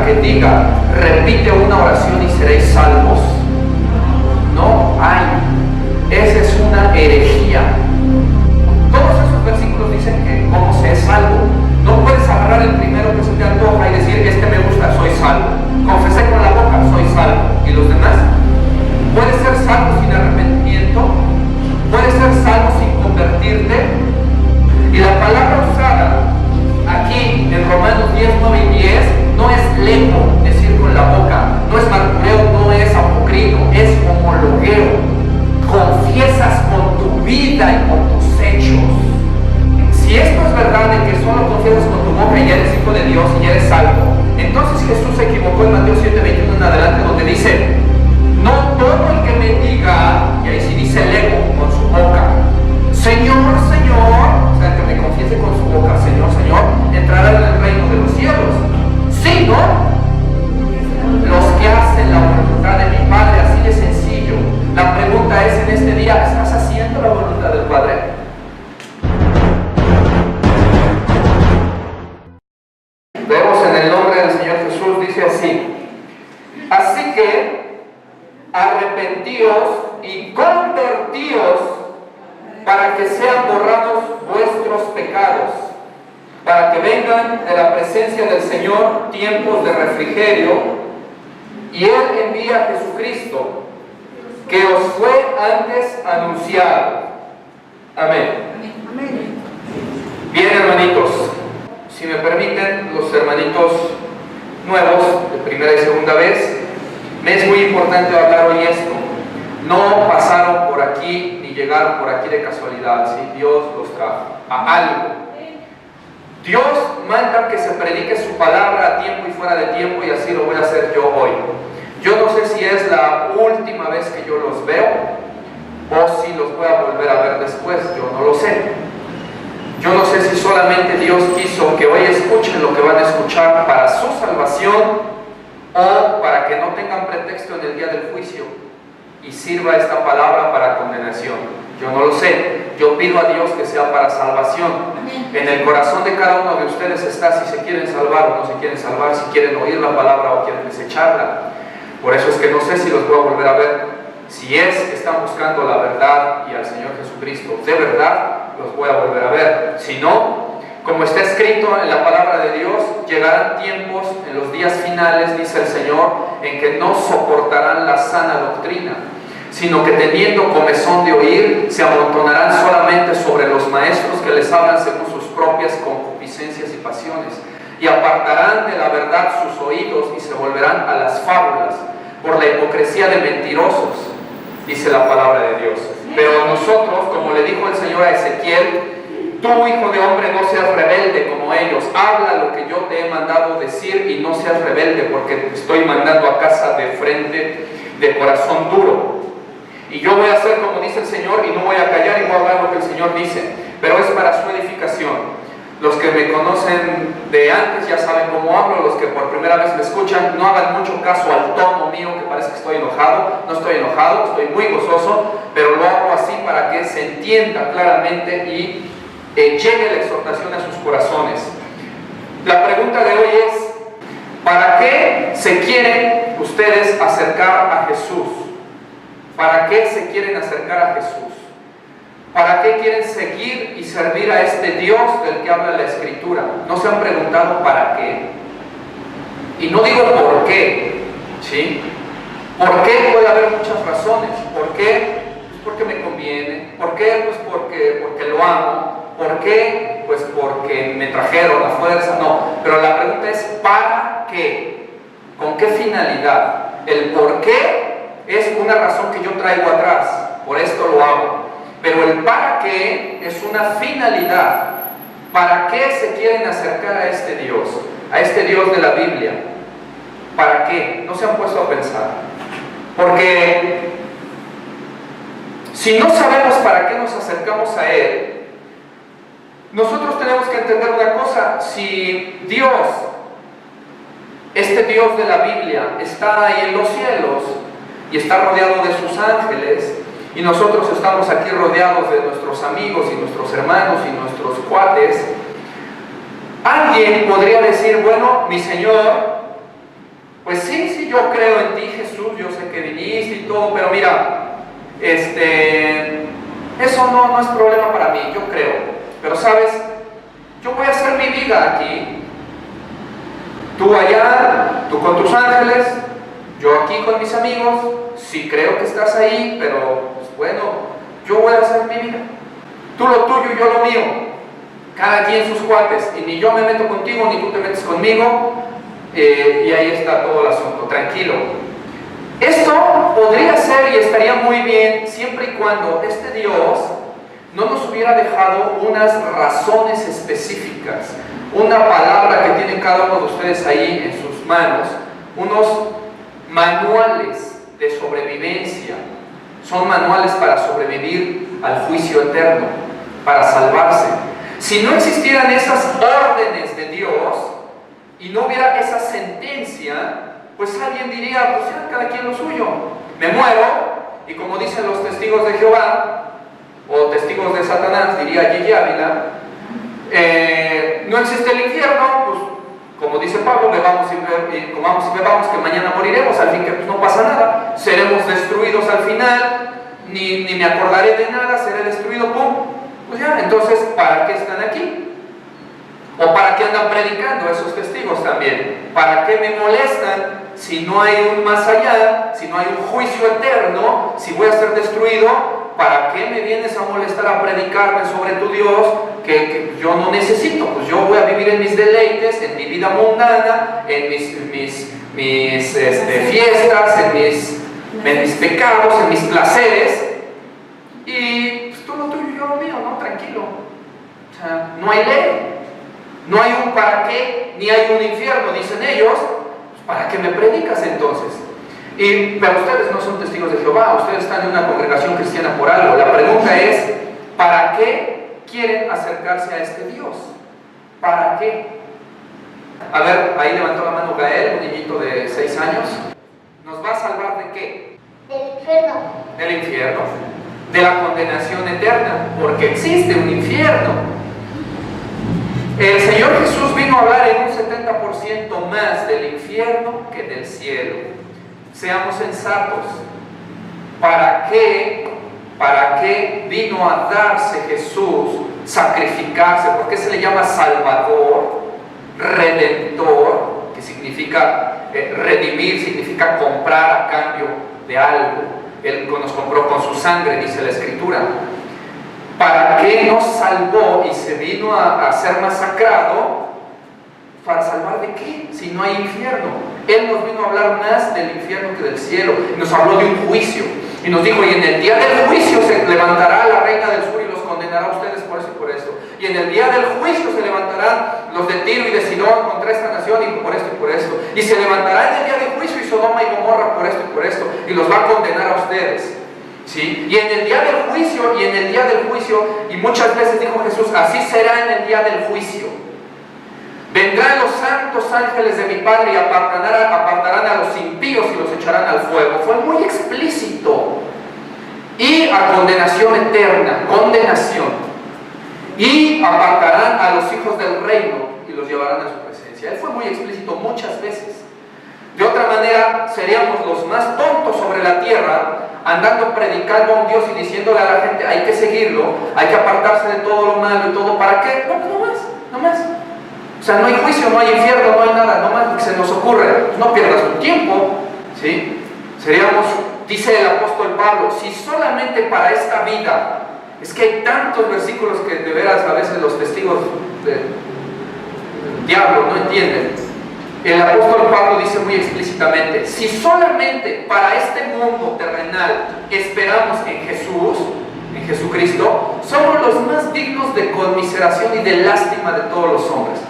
que diga, repite una oración y seréis salvos. No hay. Esa es una herejía. Todos esos versículos dicen que cómo se es salvo. No puedes agarrar el primero que se te antoja y decir, este me gusta, soy salvo. Confesé con la boca, soy salvo. ¿Y los demás? Puedes ser salvo sin arrepentimiento. Puedes ser salvo sin convertirte. Y la palabra usada aquí en Romanos 10, 9 y 10 no es lego, decir con la boca, no es martureo, no es apocrino, es homologueo. Confiesas con tu vida y con tus hechos. Si esto es verdad de que solo confiesas con tu boca y ya eres hijo de Dios y ya eres salvo, entonces Jesús se equivocó en Mateo 7, 21 en adelante, donde dice, no todo el que me diga, y ahí sí dice lego, con su boca, Señor, Señor, o sea, que me confiese con su boca, Señor, Señor, entrará en el reino de los cielos, sino los que hacen la voluntad de mi Padre, así de sencillo. La pregunta es en este día, ¿estás haciendo la voluntad del Padre? Vemos en el nombre del Señor Jesús, dice así, así que arrepentíos y convertíos para que sean borrados vuestros pecados, para que vengan de la presencia del Señor tiempos de refrigerio, y Él envía a Jesucristo, que os fue antes anunciado. Amén. Amén. Bien, hermanitos, si me permiten, los hermanitos nuevos de primera y segunda vez, me es muy importante hablar hoy esto. No pasaron por aquí ni llegaron por aquí de casualidad, ¿sí? Dios los trajo a algo. Dios manda que se predique su palabra a tiempo y fuera de tiempo, y así lo voy a hacer yo hoy. Yo no sé si es la última vez que yo los veo o si los voy a volver a ver después, yo no lo sé. Yo no sé si solamente Dios quiso que hoy escuchen lo que van a escuchar para su salvación o para que no tengan pretexto en el día del juicio y sirva esta palabra para condenación. Yo no lo sé. Yo pido a Dios que sea para salvación. En el corazón de cada uno de ustedes está si se quieren salvar o no se quieren salvar, si quieren oír la palabra o quieren desecharla. Por eso es que no sé si los voy a volver a ver. Si es que están buscando la verdad y al Señor Jesucristo de verdad, los voy a volver a ver. Si no, como está escrito en la palabra de Dios, llegarán tiempos en los días finales, dice el Señor, en que no soportarán la sana doctrina, sino que teniendo comezón de oír, se amontonarán solamente sobre los maestros que les hablan según sus propias concupiscencias y pasiones, y apartarán de la verdad sus oídos y se volverán a las fábulas por la hipocresía de mentirosos, dice la palabra de Dios. Pero nosotros, como le dijo el Señor a Ezequiel, tú, hijo de hombre, no seas rebelde como ellos, habla lo que yo te he mandado decir y no seas rebelde, porque te estoy mandando a casa de frente, de corazón duro. Y yo voy a hacer como dice el Señor y no voy a callar y voy a hablar lo que el Señor dice, pero es para su edificación. Los que me conocen de antes ya saben cómo hablo, los que por primera vez me escuchan, no hagan mucho caso al tono mío que parece que estoy enojado. No estoy enojado, estoy muy gozoso, pero lo hago así para que se entienda claramente y llegue la exhortación a sus corazones. La pregunta de hoy es, ¿para qué se quieren ustedes acercar a Jesús? ¿Para qué se quieren acercar a Jesús? ¿Para qué quieren seguir y servir a este Dios del que habla la Escritura? ¿No se han preguntado para qué? Y no digo por qué, ¿sí? ¿Por qué? Puede haber muchas razones. ¿Por qué? Pues porque me conviene. ¿Por qué? Pues porque lo amo. ¿Por qué? Pues porque me trajeron a fuerza. No, pero la pregunta es ¿para qué? ¿Con qué finalidad? El por qué es una razón que yo traigo atrás. Por esto lo hago. Pero el para qué es una finalidad. ¿Para qué se quieren acercar a este Dios? A este Dios de la Biblia. ¿Para qué? ¿No se han puesto a pensar? Porque si no sabemos para qué nos acercamos a Él, nosotros tenemos que entender una cosa. Si Dios, este Dios de la Biblia, está ahí en los cielos y está rodeado de sus ángeles, y nosotros estamos aquí rodeados de nuestros amigos y nuestros hermanos y nuestros cuates, alguien podría decir, bueno, mi Señor pues sí, yo creo en ti, Jesús, yo sé que viniste y todo, pero mira, eso no es problema para mí, yo creo. Pero sabes, yo voy a hacer mi vida aquí, tú allá, tú con tus ángeles, yo aquí con mis amigos, sí creo que estás ahí, pero pues, bueno, yo voy a hacer mi vida. Tú lo tuyo y yo lo mío, cada quien sus cuates, y ni yo me meto contigo, ni tú te metes conmigo, y ahí está todo el asunto, tranquilo. Esto podría ser y estaría muy bien siempre y cuando este Dios no nos hubiera dejado unas razones específicas, una palabra que tiene cada uno de ustedes ahí en sus manos, unos manuales de sobrevivencia. Son manuales para sobrevivir al juicio eterno, para salvarse. Si no existieran esas órdenes de Dios y no hubiera esa sentencia, pues alguien diría, pues ya, cada quien lo suyo. Me muero, y como dicen los testigos de Jehová, o testigos de Satanás, diría Gigi Ávila, no existe el infierno, pues como dice Pablo, bebamos y comamos y bebamos, que mañana moriremos, al fin que pues, no pasa nada, seremos destruidos al final, ni me acordaré de nada, seré destruido, pum. Pues ya, entonces, ¿para qué están aquí? ¿O para qué andan predicando esos testigos también? ¿Para qué me molestan si no hay un más allá, si no hay un juicio eterno, si voy a ser destruido? ¿Para qué me vienes a molestar a predicarme sobre tu Dios que yo no necesito? Pues yo voy a vivir en mis deleites, en mi vida mundana, en mis fiestas, en mis pecados, en mis placeres, y pues tú lo tuyo y yo lo mío, ¿no? Tranquilo. O sea, no hay ley. No hay un para qué, ni hay un infierno, dicen ellos. Pues ¿para qué me predicas entonces? Pero ustedes no son testigos de Jehová, ustedes están en una congregación cristiana por algo. La pregunta es, ¿para qué quieren acercarse a este Dios? ¿Para qué? A ver, ahí levantó la mano Gael, un niñito de 6 años. ¿Nos va a salvar de qué? Del infierno. Del infierno, de la condenación eterna, porque existe un infierno. El Señor Jesús vino a hablar en un 70% más del infierno que del cielo. Seamos sensatos. ¿Para qué vino a darse Jesús, sacrificarse? ¿Por qué se le llama Salvador, Redentor, que significa redimir, significa comprar a cambio de algo? Él nos compró con su sangre, dice la Escritura. ¿Para qué nos salvó y se vino a ser masacrado? ¿Para salvar de qué? Si no hay infierno. Él nos vino a hablar más del infierno que del cielo. Nos habló de un juicio. Y nos dijo, y en el día del juicio se levantará la reina del sur y los condenará a ustedes por eso y por esto. Y en el día del juicio se levantarán los de Tiro y de Sidón contra esta nación y por esto y por esto. Y se levantará en el día del juicio y Sodoma y Gomorra por esto y por esto. Y los va a condenar a ustedes. ¿Sí? Y en el día del juicio, y muchas veces dijo Jesús, así será en el día del juicio. Vendrán los santos ángeles de mi Padre y apartarán a los impíos y los echarán al fuego. Fue muy explícito. Y a condenación eterna, condenación. Y apartarán a los hijos del reino y los llevarán a su presencia. Él fue muy explícito muchas veces. De otra manera, seríamos los más tontos sobre la tierra, andando predicando a un Dios y diciéndole a la gente, hay que seguirlo, hay que apartarse de todo lo malo y todo. ¿Para qué? No más. O sea, no hay juicio, no hay infierno, no hay nada, no más que se nos ocurre. Pues no pierdas tu tiempo, ¿sí? Seríamos, dice el apóstol Pablo, si solamente para esta vida, es que hay tantos versículos que de veras a veces los testigos del diablo no entienden. El apóstol Pablo dice muy explícitamente, si solamente para este mundo terrenal esperamos en Jesús, en Jesucristo, somos los más dignos de conmiseración y de lástima de todos los hombres.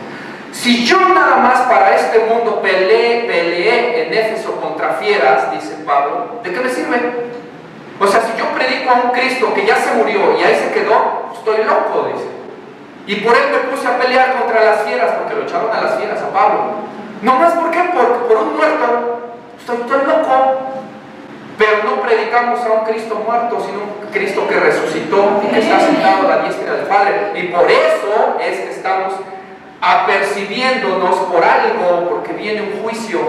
Si yo nada más para este mundo peleé en Éfeso contra fieras, dice Pablo, ¿de qué me sirve? O sea, si yo predico a un Cristo que ya se murió y ahí se quedó, estoy loco, dice. Y por él me puse a pelear contra las fieras, porque lo echaron a las fieras a Pablo. No más, ¿por qué? Por un muerto. Estoy loco. Pero no predicamos a un Cristo muerto, sino un Cristo que resucitó y que está sentado a la diestra del Padre. Y por eso es que estamos apercibiéndonos por algo, porque viene un juicio.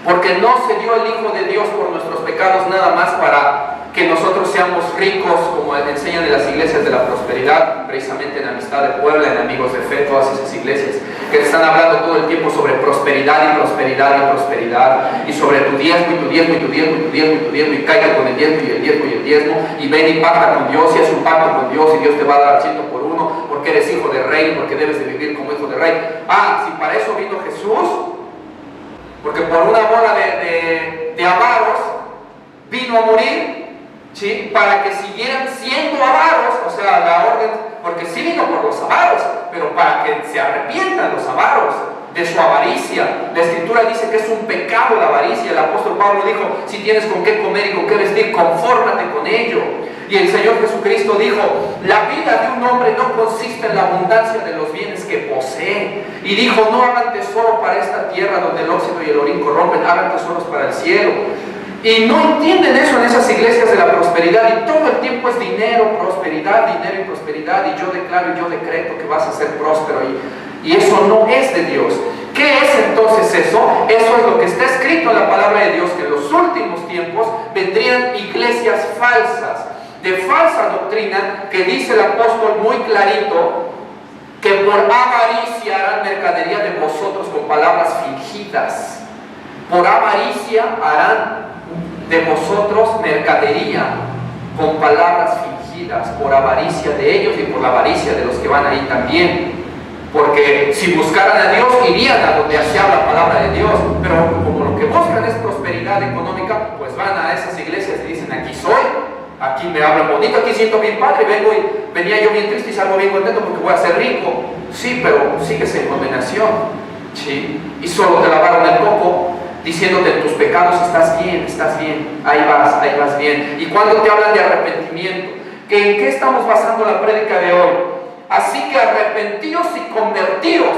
Porque no se dio el Hijo de Dios por nuestros pecados nada más para que nosotros seamos ricos, como enseñan en las iglesias de la prosperidad, precisamente en Amistad de Puebla, en Amigos de Fe, todas esas iglesias que están hablando todo el tiempo sobre prosperidad y prosperidad y prosperidad, y sobre tu diezmo y tu diezmo y tu diezmo y tu diezmo y tu diezmo, y caiga con el diezmo y el diezmo y el diezmo, y ven y pacta con Dios, y haz un pacto con Dios, y Dios te va a dar al 100 por uno, porque eres hijo de rey, porque debes de vivir como hijo de rey. Si para eso vino Jesús, porque por una bola de avaros vino a morir, ¿sí? Para que siguieran siendo avaros, o sea, la orden, porque sí vino por los avaros, pero para que se arrepientan los avaros de su avaricia. La Escritura dice que es un pecado la avaricia. El apóstol Pablo dijo, si tienes con qué comer y con qué vestir, confórmate con ello. Y el Señor Jesucristo dijo, la vida de un hombre no consiste en la abundancia de los bienes que posee. Y dijo, no hagan tesoro para esta tierra donde el óxido y el orín corrompen, hagan tesoros para el cielo. Y no entienden eso en esas iglesias de la prosperidad, y todo el tiempo es dinero, prosperidad, dinero y prosperidad, y yo declaro y yo decreto que vas a ser próspero, y eso no es de Dios. ¿Qué es entonces eso? Eso es lo que está escrito en la palabra de Dios, que en los últimos tiempos vendrían iglesias falsas, de falsa doctrina, que dice el apóstol muy clarito, que por avaricia harán mercadería de vosotros con palabras fingidas. Por avaricia harán de vosotros mercadería con palabras fingidas, por avaricia de ellos y por la avaricia de los que van ahí también. Porque si buscaran a Dios, irían a donde se habla la palabra de Dios, pero como lo que buscan es prosperidad económica, pues van a esas iglesias y dicen, aquí soy, aquí me hablan bonito, aquí siento bien padre, venía yo bien triste y salgo bien contento porque voy a ser rico. Sí, pero sigues en condenación, ¿sí? Y solo te lavaron el coco, diciéndote en tus pecados estás bien, ahí vas bien. Y cuando te hablan de arrepentimiento, ¿en qué estamos basando la prédica de hoy? Así que arrepentíos y convertíos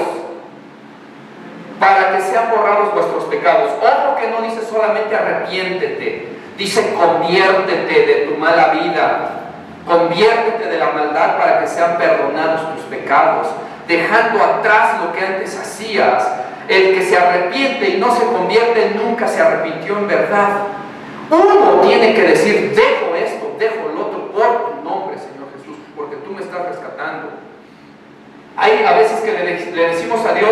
para que sean borrados vuestros pecados. Ojo que no dice solamente arrepiéntete, dice conviértete de tu mala vida, conviértete de la maldad para que sean perdonados tus pecados, dejando atrás lo que antes hacías. El que se arrepiente y no se convierte nunca se arrepintió en verdad. Uno tiene que decir, dejo esto, dejo el otro por tu nombre, Señor Jesús, porque tú me estás rescatando. Hay a veces que le decimos a Dios,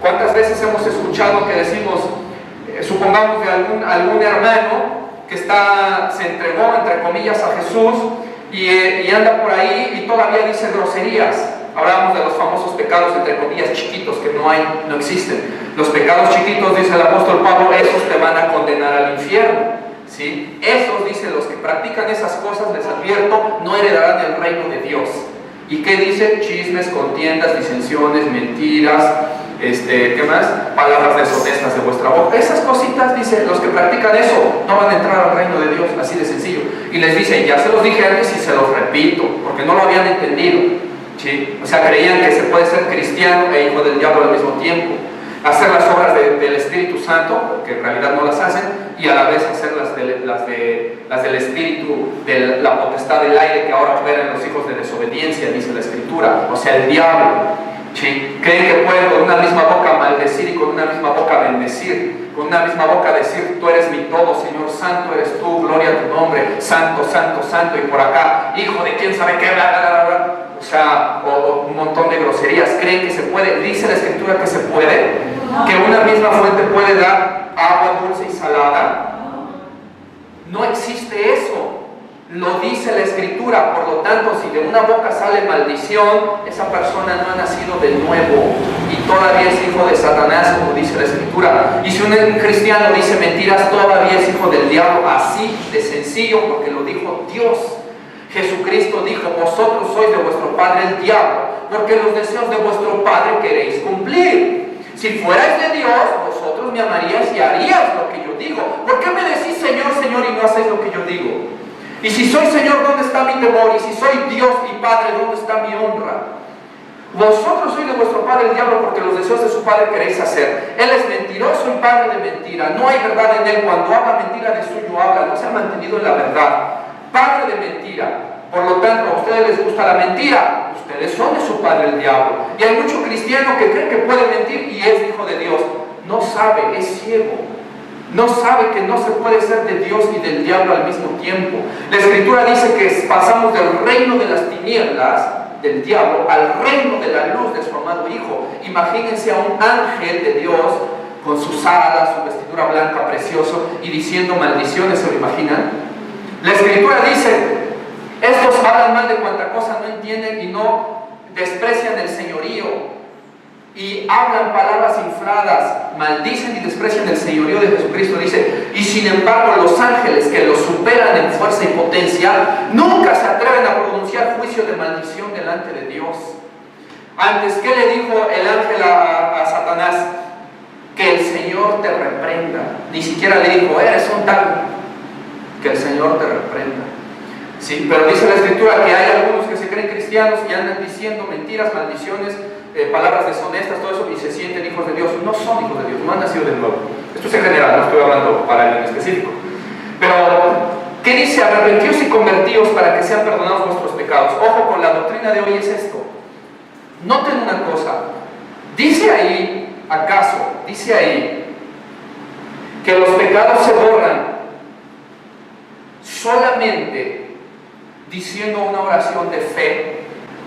¿cuántas veces hemos escuchado que decimos, supongamos de algún hermano que se entregó, entre comillas, a Jesús y anda por ahí y todavía dice groserías? Hablamos de los famosos pecados, entre comillas, chiquitos, que no existen. Los pecados chiquitos, dice el apóstol Pablo, esos te van a condenar al infierno, ¿sí? Esos, dice, los que practican esas cosas, les advierto, no heredarán el reino de Dios. ¿Y qué dice? Chismes, contiendas, disensiones, mentiras, ¿qué más? Palabras deshonestas de vuestra boca. Esas cositas, dice, los que practican eso no van a entrar al reino de Dios, así de sencillo. Y les dice, ya se los dije antes y se los repito, porque no lo habían entendido. ¿Sí? O sea, creían que se puede ser cristiano e hijo del diablo al mismo tiempo, hacer las obras del Espíritu Santo, que en realidad no las hacen, y a la vez hacer las del Espíritu, de la potestad del aire que ahora opera en los hijos de desobediencia, dice la Escritura, o sea, el diablo. ¿Sí? Creen que pueden con una misma boca maldecir y con una misma boca bendecir, con una misma boca decir, tú eres mi todo, Señor, santo eres tú, gloria a tu nombre, santo, santo, santo, y por acá, hijo de quién sabe qué, bla, bla, bla, bla. O sea, o un montón de groserías. ¿Creen que se puede? Dice la Escritura que se puede, que una misma fuente puede dar agua dulce y salada. No existe eso. Lo dice la Escritura. Por lo tanto, si de una boca sale maldición, esa persona no ha nacido de nuevo y todavía es hijo de Satanás, como dice la Escritura. Y si un cristiano dice mentiras, todavía es hijo del diablo. Así de sencillo, porque lo dijo Dios. Jesucristo dijo, vosotros sois de vuestro padre el diablo, porque los deseos de vuestro padre queréis cumplir. Si fuerais de Dios, vosotros me amaríais y haríais lo que yo digo. ¿Por qué me decís Señor, Señor y no hacéis lo que yo digo? Y si soy Señor, ¿dónde está mi temor? Y si soy Dios y Padre, ¿dónde está mi honra? Vosotros sois de vuestro padre el diablo, porque los deseos de su padre queréis hacer. Él es mentiroso y padre de mentira. No hay verdad en él. Cuando habla mentira, de suyo habla. No se ha mantenido en la verdad. Padre de mentira. Por lo tanto, a ustedes les gusta la mentira, ustedes son de su padre el diablo. Y hay mucho cristiano que cree que puede mentir y es hijo de Dios. no sabe, es ciego. No sabe que no se puede ser de Dios y del diablo al mismo tiempo. La Escritura dice que pasamos del reino de las tinieblas, del diablo, al reino de la luz de su amado Hijo. Imagínense a un ángel de Dios con sus alas, su vestidura blanca, precioso, y diciendo maldiciones, ¿se lo imaginan? La Escritura dice, estos hablan mal de cuanta cosa no entienden y no desprecian el señorío. Y hablan palabras infladas, maldicen y desprecian el señorío de Jesucristo, dice, y sin embargo los ángeles que los superan en fuerza y potencia, nunca se atreven a pronunciar juicio de maldición delante de Dios. Antes, ¿qué le dijo el ángel a Satanás? Que el Señor te reprenda. Ni siquiera le dijo, eres un tal. Que el Señor te reprenda. Sí, pero dice la Escritura que hay algunos que se creen cristianos y andan diciendo mentiras, maldiciones, palabras deshonestas, todo eso, y se sienten hijos de Dios. No son hijos de Dios, no han nacido de nuevo. Esto es en general, no estoy hablando para él en específico. Pero, ¿qué dice? Arrepentíos y convertíos para que sean perdonados vuestros pecados. Ojo, con la doctrina de hoy es esto. Noten una cosa. Dice ahí, ¿acaso? Dice ahí que los pecados se borran solamente diciendo una oración de fe.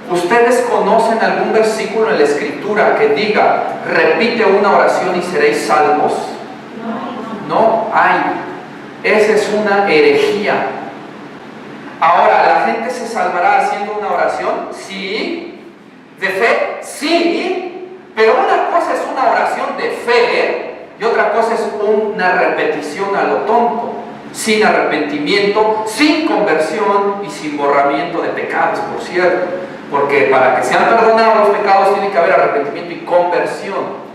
¿Ustedes conocen algún versículo en la Escritura que diga, repite una oración y seréis salvos? No hay. Esa es una herejía. Ahora, ¿la gente se salvará haciendo una oración? Sí. ¿De fe? Sí. Pero una cosa es una oración de fe y otra cosa es una repetición a lo tonto, sin arrepentimiento, sin conversión y sin borramiento de pecados, por cierto. Porque para que sean perdonados los pecados tiene que haber arrepentimiento y conversión,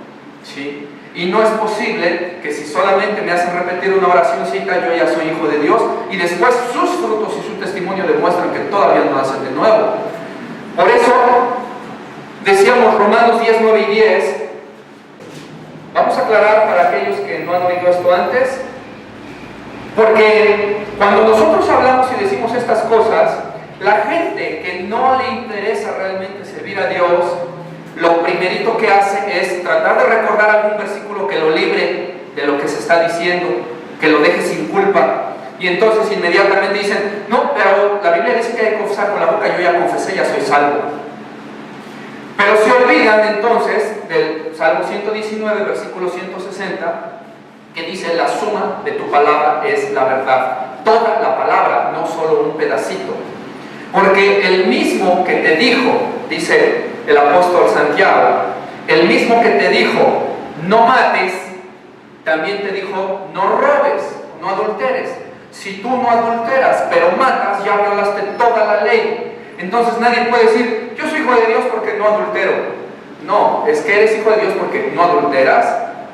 ¿sí? Y no es posible que si solamente me hacen repetir una oracióncita, yo ya soy hijo de Dios, y después sus frutos y su testimonio demuestran que todavía no nacen de nuevo. Por eso, decíamos Romanos 10, 9 y 10, vamos a aclarar para aquellos que no han oído esto antes, porque cuando nosotros hablamos y decimos estas cosas, la gente que no le interesa realmente servir a Dios, lo primerito que hace es tratar de recordar algún versículo que lo libre de lo que se está diciendo, que lo deje sin culpa. Y entonces inmediatamente dicen, no, pero la Biblia dice que hay que confesar con la boca, yo ya confesé, ya soy salvo. Pero se olvidan entonces del Salmo 119, versículo 160, que dice, la suma de tu palabra es la verdad. Toda la palabra, no solo un pedacito. Porque el mismo que te dijo, dice el apóstol Santiago, el mismo que te dijo, no mates, también te dijo, no robes, no adulteres. Si tú no adulteras, pero matas, ya violaste toda la ley. Entonces nadie puede decir, yo soy hijo de Dios porque no adultero. No, es que eres hijo de Dios porque no adulteras.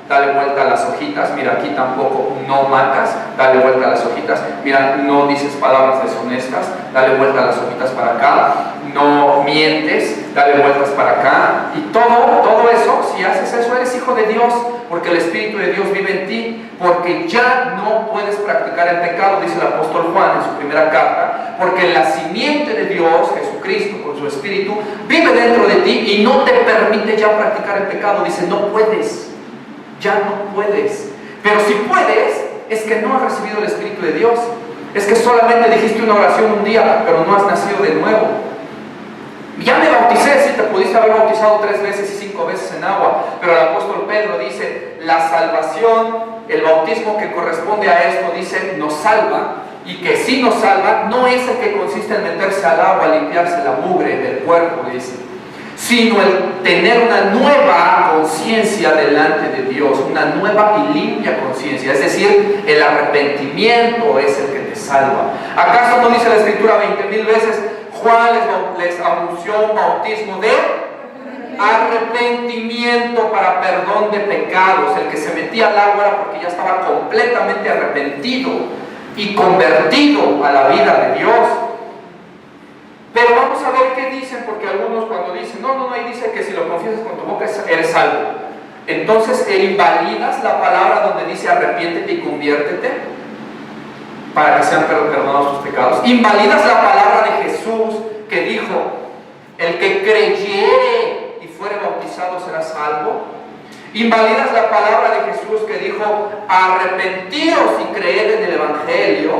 Dale vuelta a las hojitas, mira, aquí tampoco no matas, dale vuelta a las hojitas, mira, no dices palabras deshonestas, dale vuelta a las hojitas para acá, no mientes, dale vueltas para acá, y todo eso, si haces eso, eres hijo de Dios, porque el Espíritu de Dios vive en ti, porque ya no puedes practicar el pecado, dice el apóstol Juan en su primera carta, porque la simiente de Dios, Jesucristo, con su Espíritu, vive dentro de ti y no te permite ya practicar el pecado, dice, no puedes. Ya no puedes. Pero si puedes, es que no has recibido el Espíritu de Dios. Es que solamente dijiste una oración un día, pero no has nacido de nuevo. Ya me bauticé, sí, te pudiste haber bautizado 3 veces y 5 veces en agua. Pero el apóstol Pedro dice, la salvación, el bautismo que corresponde a esto, dice, nos salva. Y que si nos salva, no es el que consiste en meterse al agua, limpiarse la mugre del cuerpo, dice, sino el tener una nueva conciencia delante de Dios, una nueva y limpia conciencia, es decir, el arrepentimiento es el que te salva. ¿Acaso no dice la Escritura 20,000 veces, Juan les anunció un bautismo de arrepentimiento para perdón de pecados? El que se metía al agua era porque ya estaba completamente arrepentido y convertido a la vida de Dios. Pero vamos a ver qué dicen, porque algunos cuando dicen, no, ahí dice que si lo confiesas con tu boca eres salvo. Entonces, ¿invalidas la palabra donde dice arrepiéntete y conviértete para que sean perdonados tus pecados? ¿Invalidas la palabra de Jesús que dijo, el que creyere y fuere bautizado será salvo? Invalidas la palabra de Jesús que dijo, arrepentíos y creed en el Evangelio.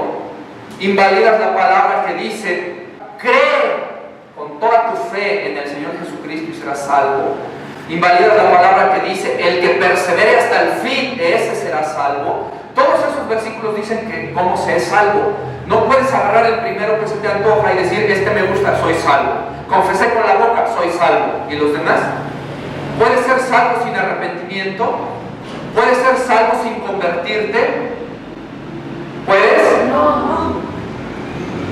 Invalidas la palabra que dice, cree con toda tu fe en el Señor Jesucristo y serás salvo. Invalidas la palabra que dice, el que persevere hasta el fin, ese será salvo. Todos esos versículos dicen que cómo se es salvo. No puedes agarrar el primero que se te antoja y decir, este me gusta, soy salvo. Confesé con la boca, soy salvo. ¿Y los demás? ¿Puedes ser salvo sin arrepentimiento? ¿Puedes ser salvo sin convertirte? ¿Puedes? No.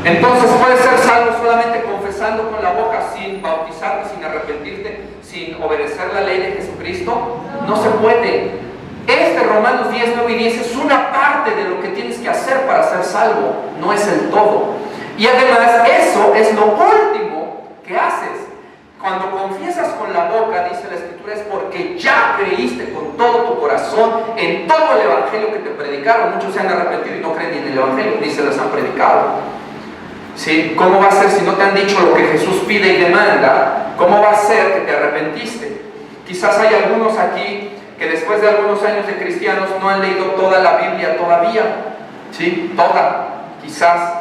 Entonces, ¿puedes ser salvo solamente confesando con la boca, sin bautizarte, sin arrepentirte, sin obedecer la ley de Jesucristo? No se puede. Romanos 10, 9 y 10 es una parte de lo que tienes que hacer para ser salvo, no es el todo. Y además, eso es lo último que haces. Cuando confiesas con la boca, dice la Escritura, es porque ya creíste con todo tu corazón en todo el Evangelio que te predicaron. Muchos se han arrepentido y no creen ni en el Evangelio, ni se les han predicado. ¿Sí? ¿Cómo va a ser si no te han dicho lo que Jesús pide y demanda? ¿Cómo va a ser que te arrepentiste? Quizás hay algunos aquí que después de algunos años de cristianos no han leído toda la Biblia todavía. ¿Sí? Toda. Quizás.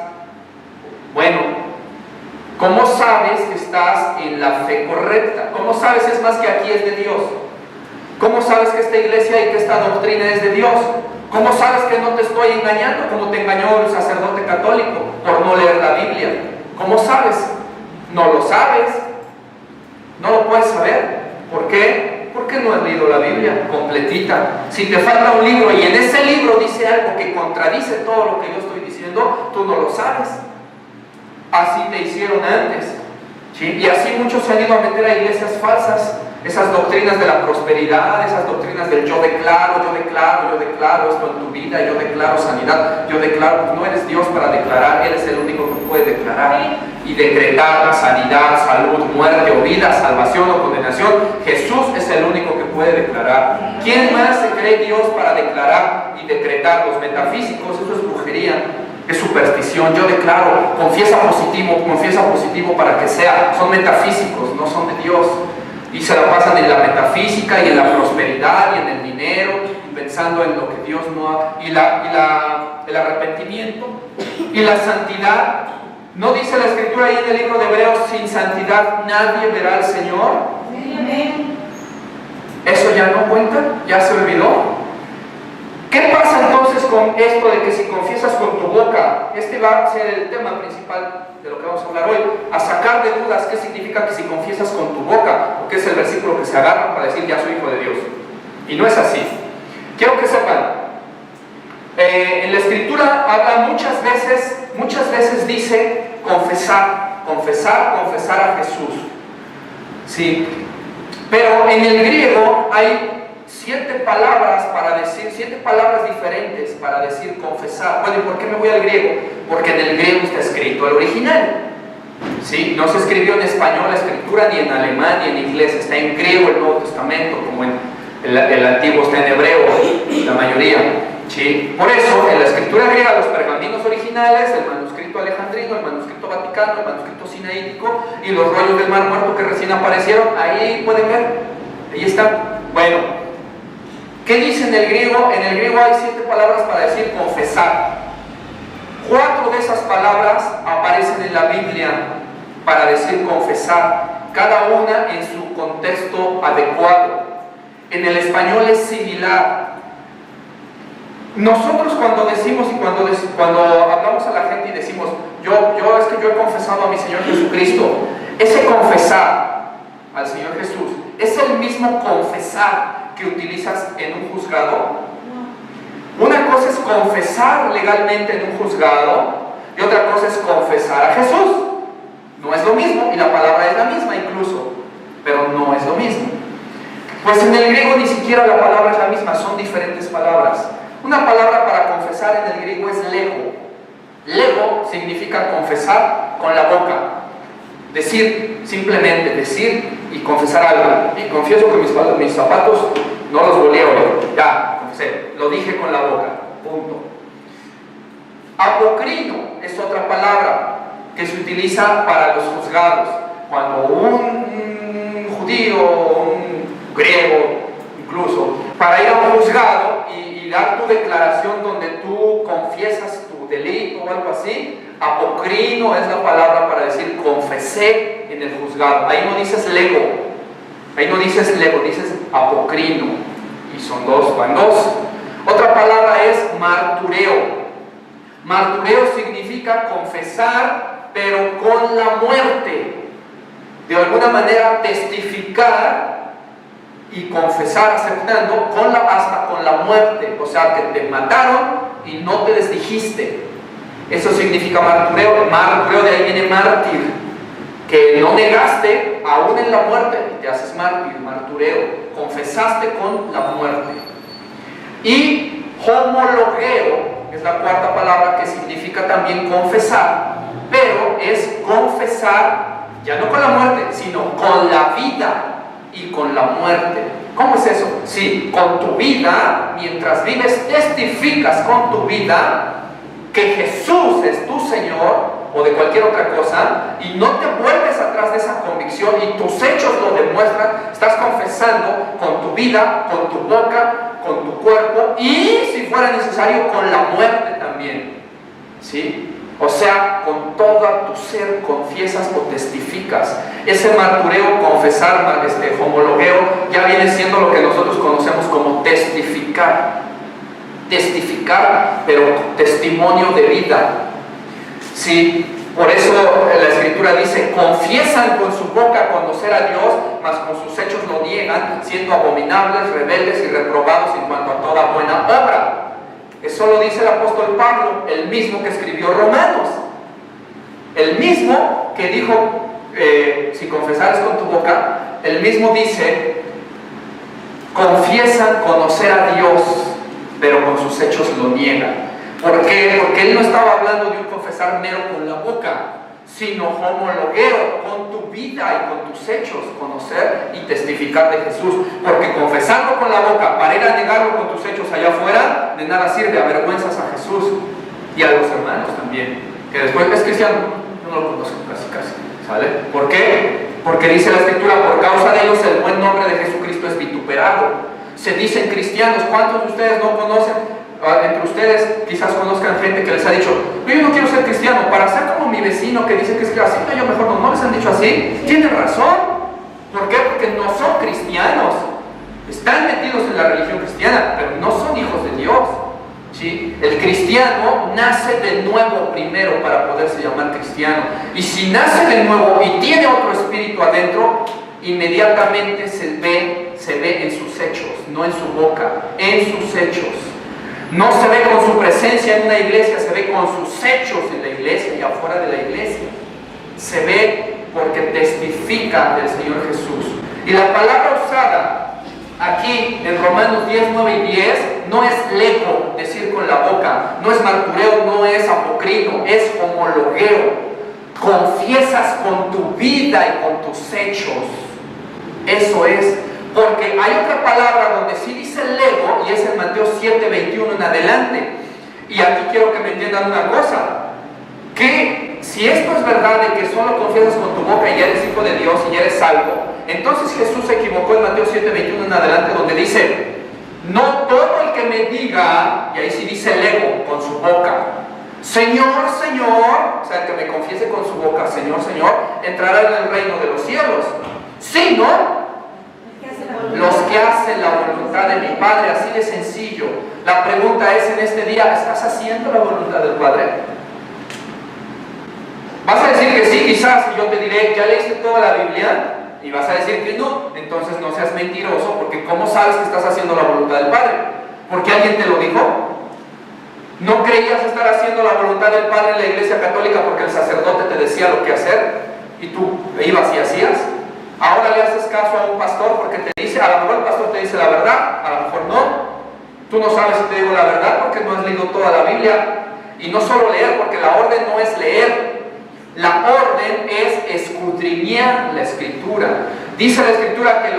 Bueno, ¿cómo sabes que estás en la fe correcta? ¿Cómo sabes, es más, que aquí es de Dios? ¿Cómo sabes que esta iglesia y que esta doctrina es de Dios? ¿Cómo sabes que no te estoy engañando como te engañó el sacerdote católico por no leer la Biblia? ¿Cómo sabes? No lo sabes. No lo puedes saber. ¿Por qué? Porque no has leído la Biblia completita. Si te falta un libro y en ese libro dice algo que contradice todo lo que yo estoy diciendo, tú no lo sabes. Así te hicieron antes, ¿sí? Y así muchos se han ido a meter a iglesias falsas. Esas doctrinas de la prosperidad, esas doctrinas del yo declaro esto en tu vida, yo declaro sanidad, yo declaro, pues no eres Dios para declarar, eres el único que puede declarar y decretar sanidad, salud, muerte o vida, salvación o condenación. Jesús es el único que puede declarar. ¿Quién más se cree Dios para declarar y decretar? Los metafísicos, eso es brujería. Es superstición. Yo declaro, confiesa positivo para que sea. Son metafísicos, no son de Dios. Y se la pasan en la metafísica y en la prosperidad y en el dinero, y pensando en lo que Dios no ha... el arrepentimiento y la santidad. ¿No dice la Escritura ahí en el libro de Hebreos, sin santidad nadie verá al Señor? Amén. ¿Eso ya no cuenta? ¿Ya se olvidó? ¿Qué pasa entonces con esto de que si confiesas con tu boca? Este va a ser el tema principal de lo que vamos a hablar hoy. A sacar de dudas qué significa que si confiesas con tu boca, porque es el versículo que se agarra para decir ya soy hijo de Dios. Y no es así. Quiero que sepan, en la Escritura habla muchas veces dice confesar a Jesús. ¿Sí? Pero en el griego hay 7 palabras diferentes para decir confesar. Bueno, ¿y por qué me voy al griego? Porque en el griego está escrito el original. ¿Sí? No se escribió en español la Escritura, ni en alemán, ni en inglés. Está en griego el Nuevo Testamento, como en el Antiguo está en hebreo, la mayoría. ¿Sí? Por eso, en la Escritura griega, los pergaminos originales, el manuscrito alejandrino, el manuscrito vaticano, el manuscrito sinaítico y los rollos del Mar Muerto que recién aparecieron, ahí pueden ver. Ahí están. Bueno, ¿qué dice en el griego? En el griego hay 7 palabras para decir confesar. 4 de esas palabras aparecen en la Biblia para decir confesar, cada una en su contexto adecuado. En el español es similar. Nosotros cuando decimos y cuando hablamos a la gente y decimos yo he confesado a mi Señor Jesucristo, ese confesar al Señor Jesús es el mismo confesar que utilizas en un juzgado. Una cosa es confesar legalmente en un juzgado y otra cosa es confesar a Jesús. No es lo mismo, y la palabra es la misma incluso, pero no es lo mismo. Pues en el griego ni siquiera la palabra es la misma, son diferentes palabras. Una palabra para confesar en el griego es lego. Lego significa confesar con la boca. Decir, simplemente decir y confesar algo. Y confieso que mis zapatos no los volví a oír. Ya, confesé. Lo dije con la boca. Punto. Apocrino es otra palabra que se utiliza para los juzgados. Cuando un judío, un griego, incluso, para ir a un juzgado y dar tu declaración donde tú confiesas tu delito o algo así. Apocrino es la palabra para decir confesé en el juzgado. Ahí no dices lego, dices apocrino, y son dos, van dos. Otra palabra es martureo. Martureo significa confesar, pero con la muerte. De alguna manera testificar y confesar aceptando hasta con la muerte. O sea, que te mataron y no te desdijiste. Eso significa martureo. Martureo, de ahí viene mártir, que no negaste aún en la muerte y te haces mártir. Martureo, confesaste con la muerte. Y homologueo es la cuarta palabra, que significa también confesar, pero es confesar ya no con la muerte, sino con la vida y con la muerte. ¿Cómo es eso? Sí, con tu vida, mientras vives, testificas con tu vida que Jesús es tu Señor o de cualquier otra cosa, y no te vuelves atrás de esa convicción y tus hechos lo demuestran. Estás confesando con tu vida, con tu boca, con tu cuerpo y, si fuera necesario, con la muerte también. ¿Sí? O sea, con todo tu ser confiesas o testificas. Ese martureo, confesar, homologueo, ya viene siendo lo que nosotros conocemos como testificar. Testificar, pero testimonio de vida. Sí, por eso la Escritura dice: confiesan con su boca conocer a Dios, mas con sus hechos lo niegan, siendo abominables, rebeldes y reprobados en cuanto a toda buena obra. Eso lo dice el apóstol Pablo, el mismo que escribió Romanos, el mismo que dijo, si confesares con tu boca, el mismo dice: confiesan conocer a Dios, pero con sus hechos lo niegan. ¿Por qué? Porque él no estaba hablando de un confesar mero con la boca, sino homologueo, con tu vida y con tus hechos, conocer y testificar de Jesús. Porque confesarlo con la boca para ir a negarlo con tus hechos allá afuera, de nada sirve, avergüenzas a Jesús y a los hermanos también. Que después es cristiano, no lo conozco casi, ¿sale? ¿Por qué? Porque dice la Escritura: por causa de ellos el buen nombre de Jesucristo es vituperado. Se dicen cristianos. ¿Cuántos de ustedes no conocen? Entre ustedes quizás conozcan gente que les ha dicho: yo no quiero ser cristiano para ser como mi vecino que dice que es cristiano, yo mejor no. ¿No les han dicho así? Tienen razón. ¿Por qué? Porque no son cristianos. Están metidos en la religión cristiana, pero no son hijos de Dios. ¿Sí? El cristiano nace de nuevo primero para poderse llamar cristiano. Y si nace de nuevo y tiene otro espíritu adentro, inmediatamente se ve en sus hechos, no en su boca, en sus hechos. No se ve con su presencia en una iglesia, se ve con sus hechos en la iglesia y afuera de la iglesia. Se ve porque testifica del Señor Jesús. Y la palabra usada aquí en Romanos 10, 9 y 10 no es lego, decir con la boca, no es martureo, no es apocrino, es homologueo. Confiesas con tu vida y con tus hechos. Eso es. Porque hay otra palabra donde sí dice lego, y es en Mateo 7, 21 en adelante. Y aquí quiero que me entiendan una cosa: que si esto es verdad de que solo confiesas con tu boca y eres hijo de Dios y eres salvo, entonces Jesús se equivocó en Mateo 7, 21 en adelante, donde dice: no todo el que me diga, y ahí sí dice lego, con su boca, Señor, Señor, o sea, el que me confiese con su boca, Señor, Señor, entrará en el reino de los cielos, sino los que hacen la voluntad de mi Padre. Así de sencillo. La pregunta es en este día: ¿estás haciendo la voluntad del Padre? Vas a decir que sí, quizás, y yo te diré: ¿ya leíste toda la Biblia? Y vas a decir que no. Entonces no seas mentiroso, porque ¿cómo sabes que estás haciendo la voluntad del Padre? ¿Porque alguien te lo dijo? ¿No creías estar haciendo la voluntad del Padre en la iglesia católica porque el sacerdote te decía lo que hacer y tú ibas y hacías? Ahora le haces caso a un pastor porque te dice, a lo mejor el pastor te dice la verdad, a lo mejor no. Tú no sabes si te digo la verdad porque no has leído toda la Biblia. Y no solo leer, porque la orden no es leer. La orden es escudriñar la Escritura. Dice la Escritura que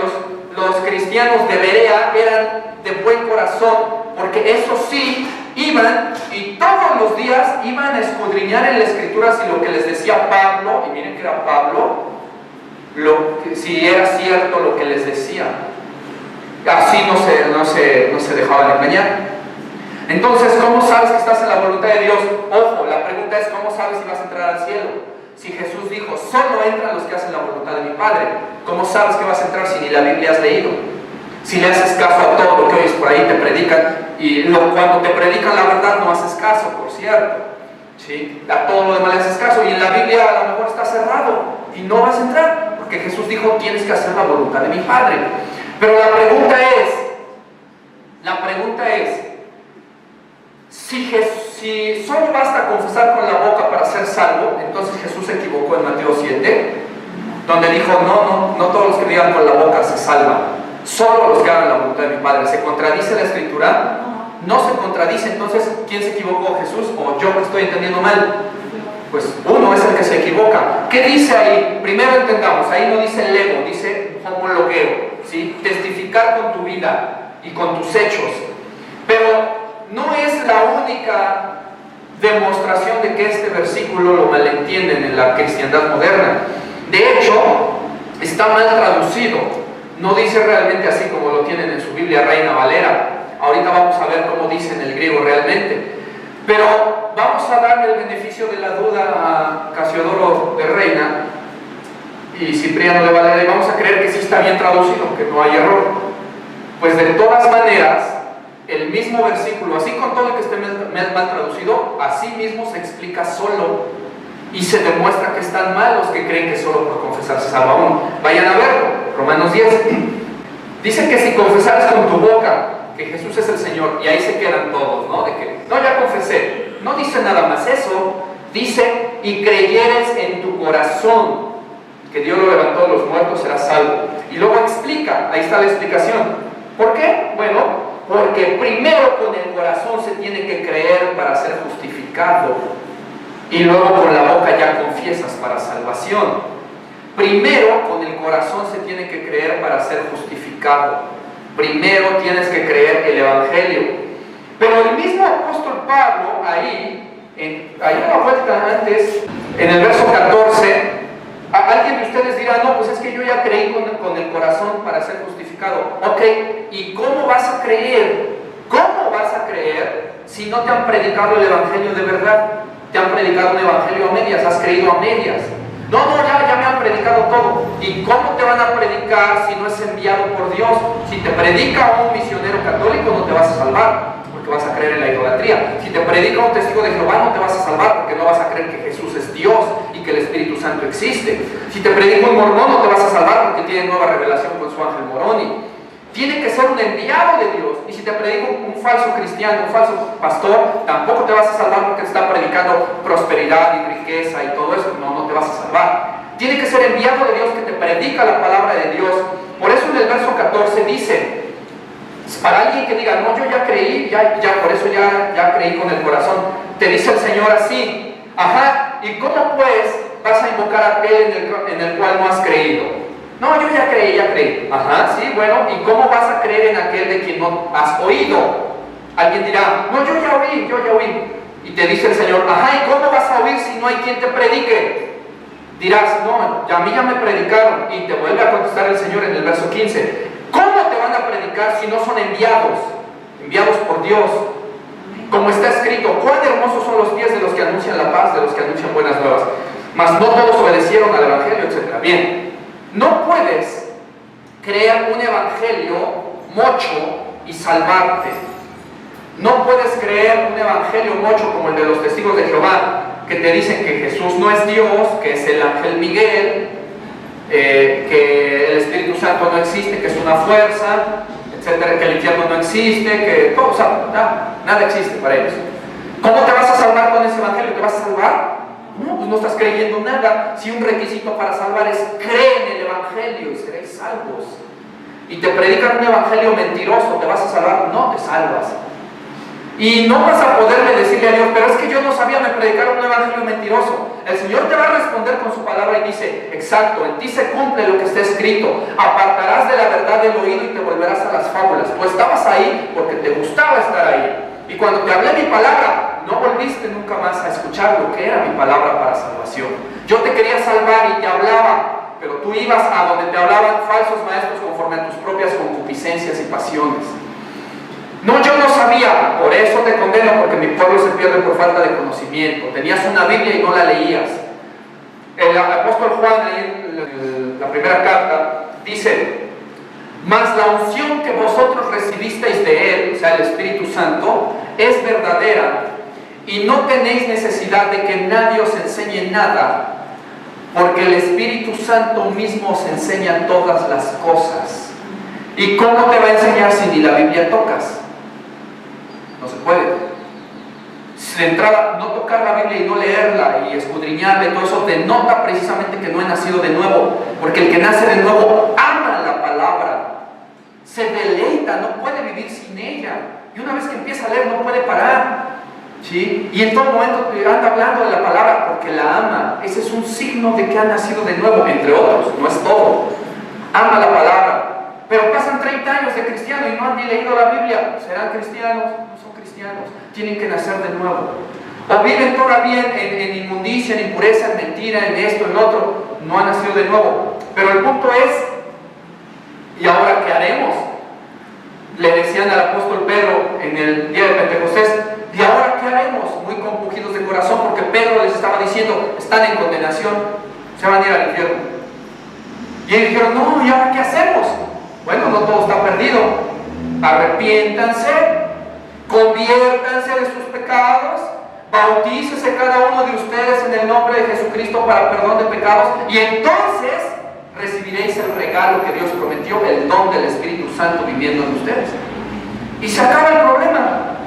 los cristianos de Berea eran de buen corazón, porque eso sí, iban y todos los días iban a escudriñar en la Escritura si lo que les decía Pablo, y miren que era Pablo, si era cierto lo que les decía. Así así no se dejaban engañar. Entonces, ¿cómo sabes que estás en la voluntad de Dios? Ojo, la pregunta es, ¿cómo sabes si vas a entrar al cielo? Si Jesús dijo, solo entran los que hacen la voluntad de mi Padre, ¿cómo sabes que vas a entrar si ni la Biblia has leído? Si le haces caso a todo lo que oyes por ahí, te predican, y cuando te predican la verdad no haces caso, por cierto, ¿sí? A todo lo demás le haces caso, y en la Biblia a lo mejor está cerrado, y no vas a entrar, porque Jesús dijo, tienes que hacer la voluntad de mi Padre. Pero la pregunta es, si solo basta confesar con la boca para ser salvo, entonces Jesús se equivocó en Mateo 7, donde dijo, no todos los que digan con la boca se salvan, solo los que hagan la voluntad de mi Padre. ¿Se contradice la Escritura? No se contradice. Entonces, ¿quién se equivocó? ¿Jesús o yo que estoy entendiendo mal? Pues uno es el que se equivoca. ¿Qué dice ahí? Primero entendamos, ahí no dice lego, dice homologueo, ¿sí? Testificar con tu vida y con tus hechos. Pero no es la única demostración de que este versículo lo malentienden en la cristiandad moderna. De hecho, está mal traducido. No dice realmente así como lo tienen en su Biblia Reina Valera. Ahorita vamos a ver cómo dice en el griego realmente. Pero vamos a darle el beneficio de la duda a Casiodoro de Reina y Cipriano de Valera y vamos a creer que sí está bien traducido, que no hay error. Pues de todas maneras, el mismo versículo, así con todo el que esté mal traducido, así mismo se explica solo y se demuestra que están mal los que creen que solo por confesar se salva uno. Vayan a verlo, Romanos 10. Dice que si confesaras con tu boca que Jesús es el Señor, y ahí se quedan todos, ¿no? De que, no, ya confesé. No dice nada más eso, dice, y creyeres en tu corazón que Dios lo levantó de los muertos, serás salvo. Y luego explica, ahí está la explicación. ¿Por qué? Bueno, porque primero con el corazón se tiene que creer para ser justificado y luego con la boca ya confiesas para salvación. Primero con el corazón se tiene que creer para ser justificado. Primero tienes que creer el Evangelio. Pero el mismo apóstol Pablo ahí una vuelta antes, en el verso 14, alguien de ustedes dirá, no, pues es que yo ya creí con el corazón para ser justificado. Ok, ¿y cómo vas a creer? ¿Cómo vas a creer si no te han predicado el Evangelio de verdad? Te han predicado un Evangelio a medias, has creído a medias. No, ya me han predicado todo. ¿Y cómo te van a predicar si no es enviado por Dios? Si te predica un misionero católico no te vas a salvar, porque vas a creer en la idolatría. Si te predica un testigo de Jehová no te vas a salvar, porque no vas a creer que Jesús es Dios y que el Espíritu Santo existe. Si te predica un mormón no te vas a salvar, porque tiene nueva revelación con su ángel Moroni. Tiene que ser un enviado de Dios. Y si te predica un falso cristiano, un falso pastor, tampoco te vas a salvar porque te está predicando prosperidad y riqueza y todo eso. No te vas a salvar. Tiene que ser enviado de Dios que te predica la palabra de Dios. Por eso en el verso 14 dice, para alguien que diga, no, yo ya creí, por eso ya creí con el corazón, te dice el Señor así, ajá, ¿y cómo pues vas a invocar a aquel en el cual no has creído? No, yo ya creí. Ajá, sí, bueno, ¿y cómo vas a creer en aquel de quien no has oído? Alguien dirá, no, yo ya oí. Y te dice el Señor, ajá, ¿y cómo vas a oír si no hay quien te predique? Dirás, no, a mí ya me predicaron. Y te vuelve a contestar el Señor en el verso 15, ¿cómo te van a predicar si no son enviados por Dios? Como está escrito, cuán hermosos son los pies de los que anuncian la paz, de los que anuncian buenas nuevas. Mas no todos obedecieron al Evangelio, etc. Bien. No puedes crear un evangelio mocho y salvarte. No puedes creer un evangelio mocho como el de los testigos de Jehová, que te dicen que Jesús no es Dios, que es el ángel Miguel, que el Espíritu Santo no existe, que es una fuerza, etcétera, que el infierno no existe, que todo, o sea, nada existe para ellos. ¿Cómo te vas a salvar con ese evangelio? ¿Te vas a salvar? No, pues no estás creyendo nada. Si un requisito para salvar es cree en el Evangelio y seréis salvos. Y te predican un evangelio mentiroso, ¿te vas a salvar? No te salvas. Y no vas a poderle decirle a Dios, pero es que yo no sabía, me predicaron un evangelio mentiroso. El Señor te va a responder con su palabra y dice, exacto, en ti se cumple lo que está escrito. Apartarás de la verdad del oído y te volverás a las fábulas. Tú estabas ahí porque te gustaba estar ahí. Y cuando te hablé mi palabra, no volviste nunca más a escuchar lo que era mi palabra para salvación. Yo te quería salvar y te hablaba, pero tú ibas a donde te hablaban falsos maestros conforme a tus propias concupiscencias y pasiones. No, yo no sabía, por eso te condeno, porque mi pueblo se pierde por falta de conocimiento. Tenías una Biblia y no la leías. El apóstol Juan, ahí en la primera carta, dice: mas la unción que vosotros recibisteis de Él, o sea, el Espíritu Santo, es verdadera, y no tenéis necesidad de que nadie os enseñe nada, porque el Espíritu Santo mismo os enseña todas las cosas. ¿Y cómo te va a enseñar si ni la Biblia tocas? No se puede. De entrada, no tocar la Biblia y no leerla y escudriñarla y todo eso denota precisamente que no he nacido de nuevo, porque el que nace de nuevo ama la palabra, se deleita, no puede vivir sin ella, y una vez que empieza a leer no puede parar, ¿sí? Y en todo momento anda hablando de la palabra porque la ama. Ese es un signo de que ha nacido de nuevo, entre otros, no es todo. Ama la palabra. Pero pasan 30 años de cristiano y no han ni leído la Biblia. ¿Serán cristianos? No son cristianos. Tienen que nacer de nuevo. O viven todavía en inmundicia, en impureza, en mentira, en esto, en otro. No han nacido de nuevo. Pero el punto es, ¿y ahora qué haremos? Le decían al apóstol Pedro en el día de Pentecostés: ¿y ahora qué haremos? Muy compungidos de corazón, porque Pedro les estaba diciendo: están en condenación, se van a ir al infierno. Y ellos dijeron: no, ¿y ahora qué hacemos? Bueno, no todo está perdido. Arrepiéntanse, conviértanse de sus pecados, bautícese cada uno de ustedes en el nombre de Jesucristo para perdón de pecados, y entonces recibiréis el regalo que Dios prometió, el don del Espíritu Santo viviendo en ustedes. Y se acaba el problema.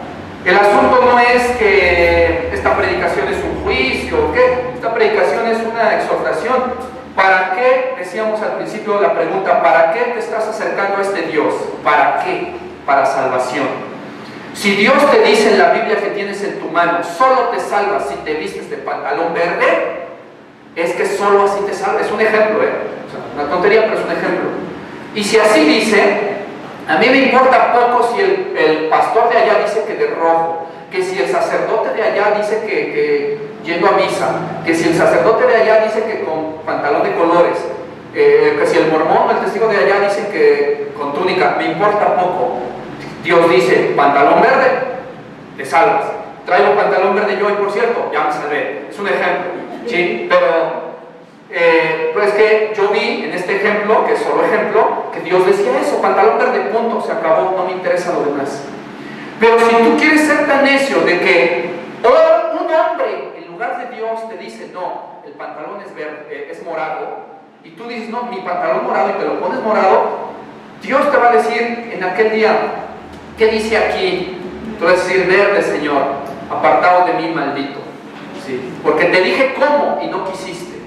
El asunto no es que esta predicación es un juicio, ¿qué? Esta predicación es una exhortación. ¿Para qué? Decíamos al principio la pregunta: ¿para qué te estás acercando a este Dios? ¿Para qué? Para salvación. Si Dios te dice en la Biblia que tienes en tu mano, solo te salvas si te vistes de pantalón verde, es que solo así te salvas. Es un ejemplo, o sea, una tontería, pero es un ejemplo. Y si así dice, a mí me importa poco si el pastor de allá dice que de rojo, que si el sacerdote de allá dice que yendo a misa, que si el sacerdote de allá dice que con pantalón de colores, que si el mormón o el testigo de allá dice que con túnica. Me importa poco. Dios dice: pantalón verde, te salvas. Traigo pantalón verde yo, y por cierto, ya me salvé. Es un ejemplo, ¿sí? Pero pues que yo vi en este ejemplo, que es solo ejemplo, que Dios decía eso: pantalón verde, punto, se acabó, no me interesa lo demás. Pero si tú quieres ser tan necio de que un hombre en lugar de Dios te dice: no, el pantalón es verde, es morado, y tú dices: no, mi pantalón morado, y te lo pones morado, Dios te va a decir en aquel día: ¿qué dice aquí? Tú vas a decir: verde, Señor, apartado de mí, maldito, ¿sí? Porque te dije cómo y no quisiste.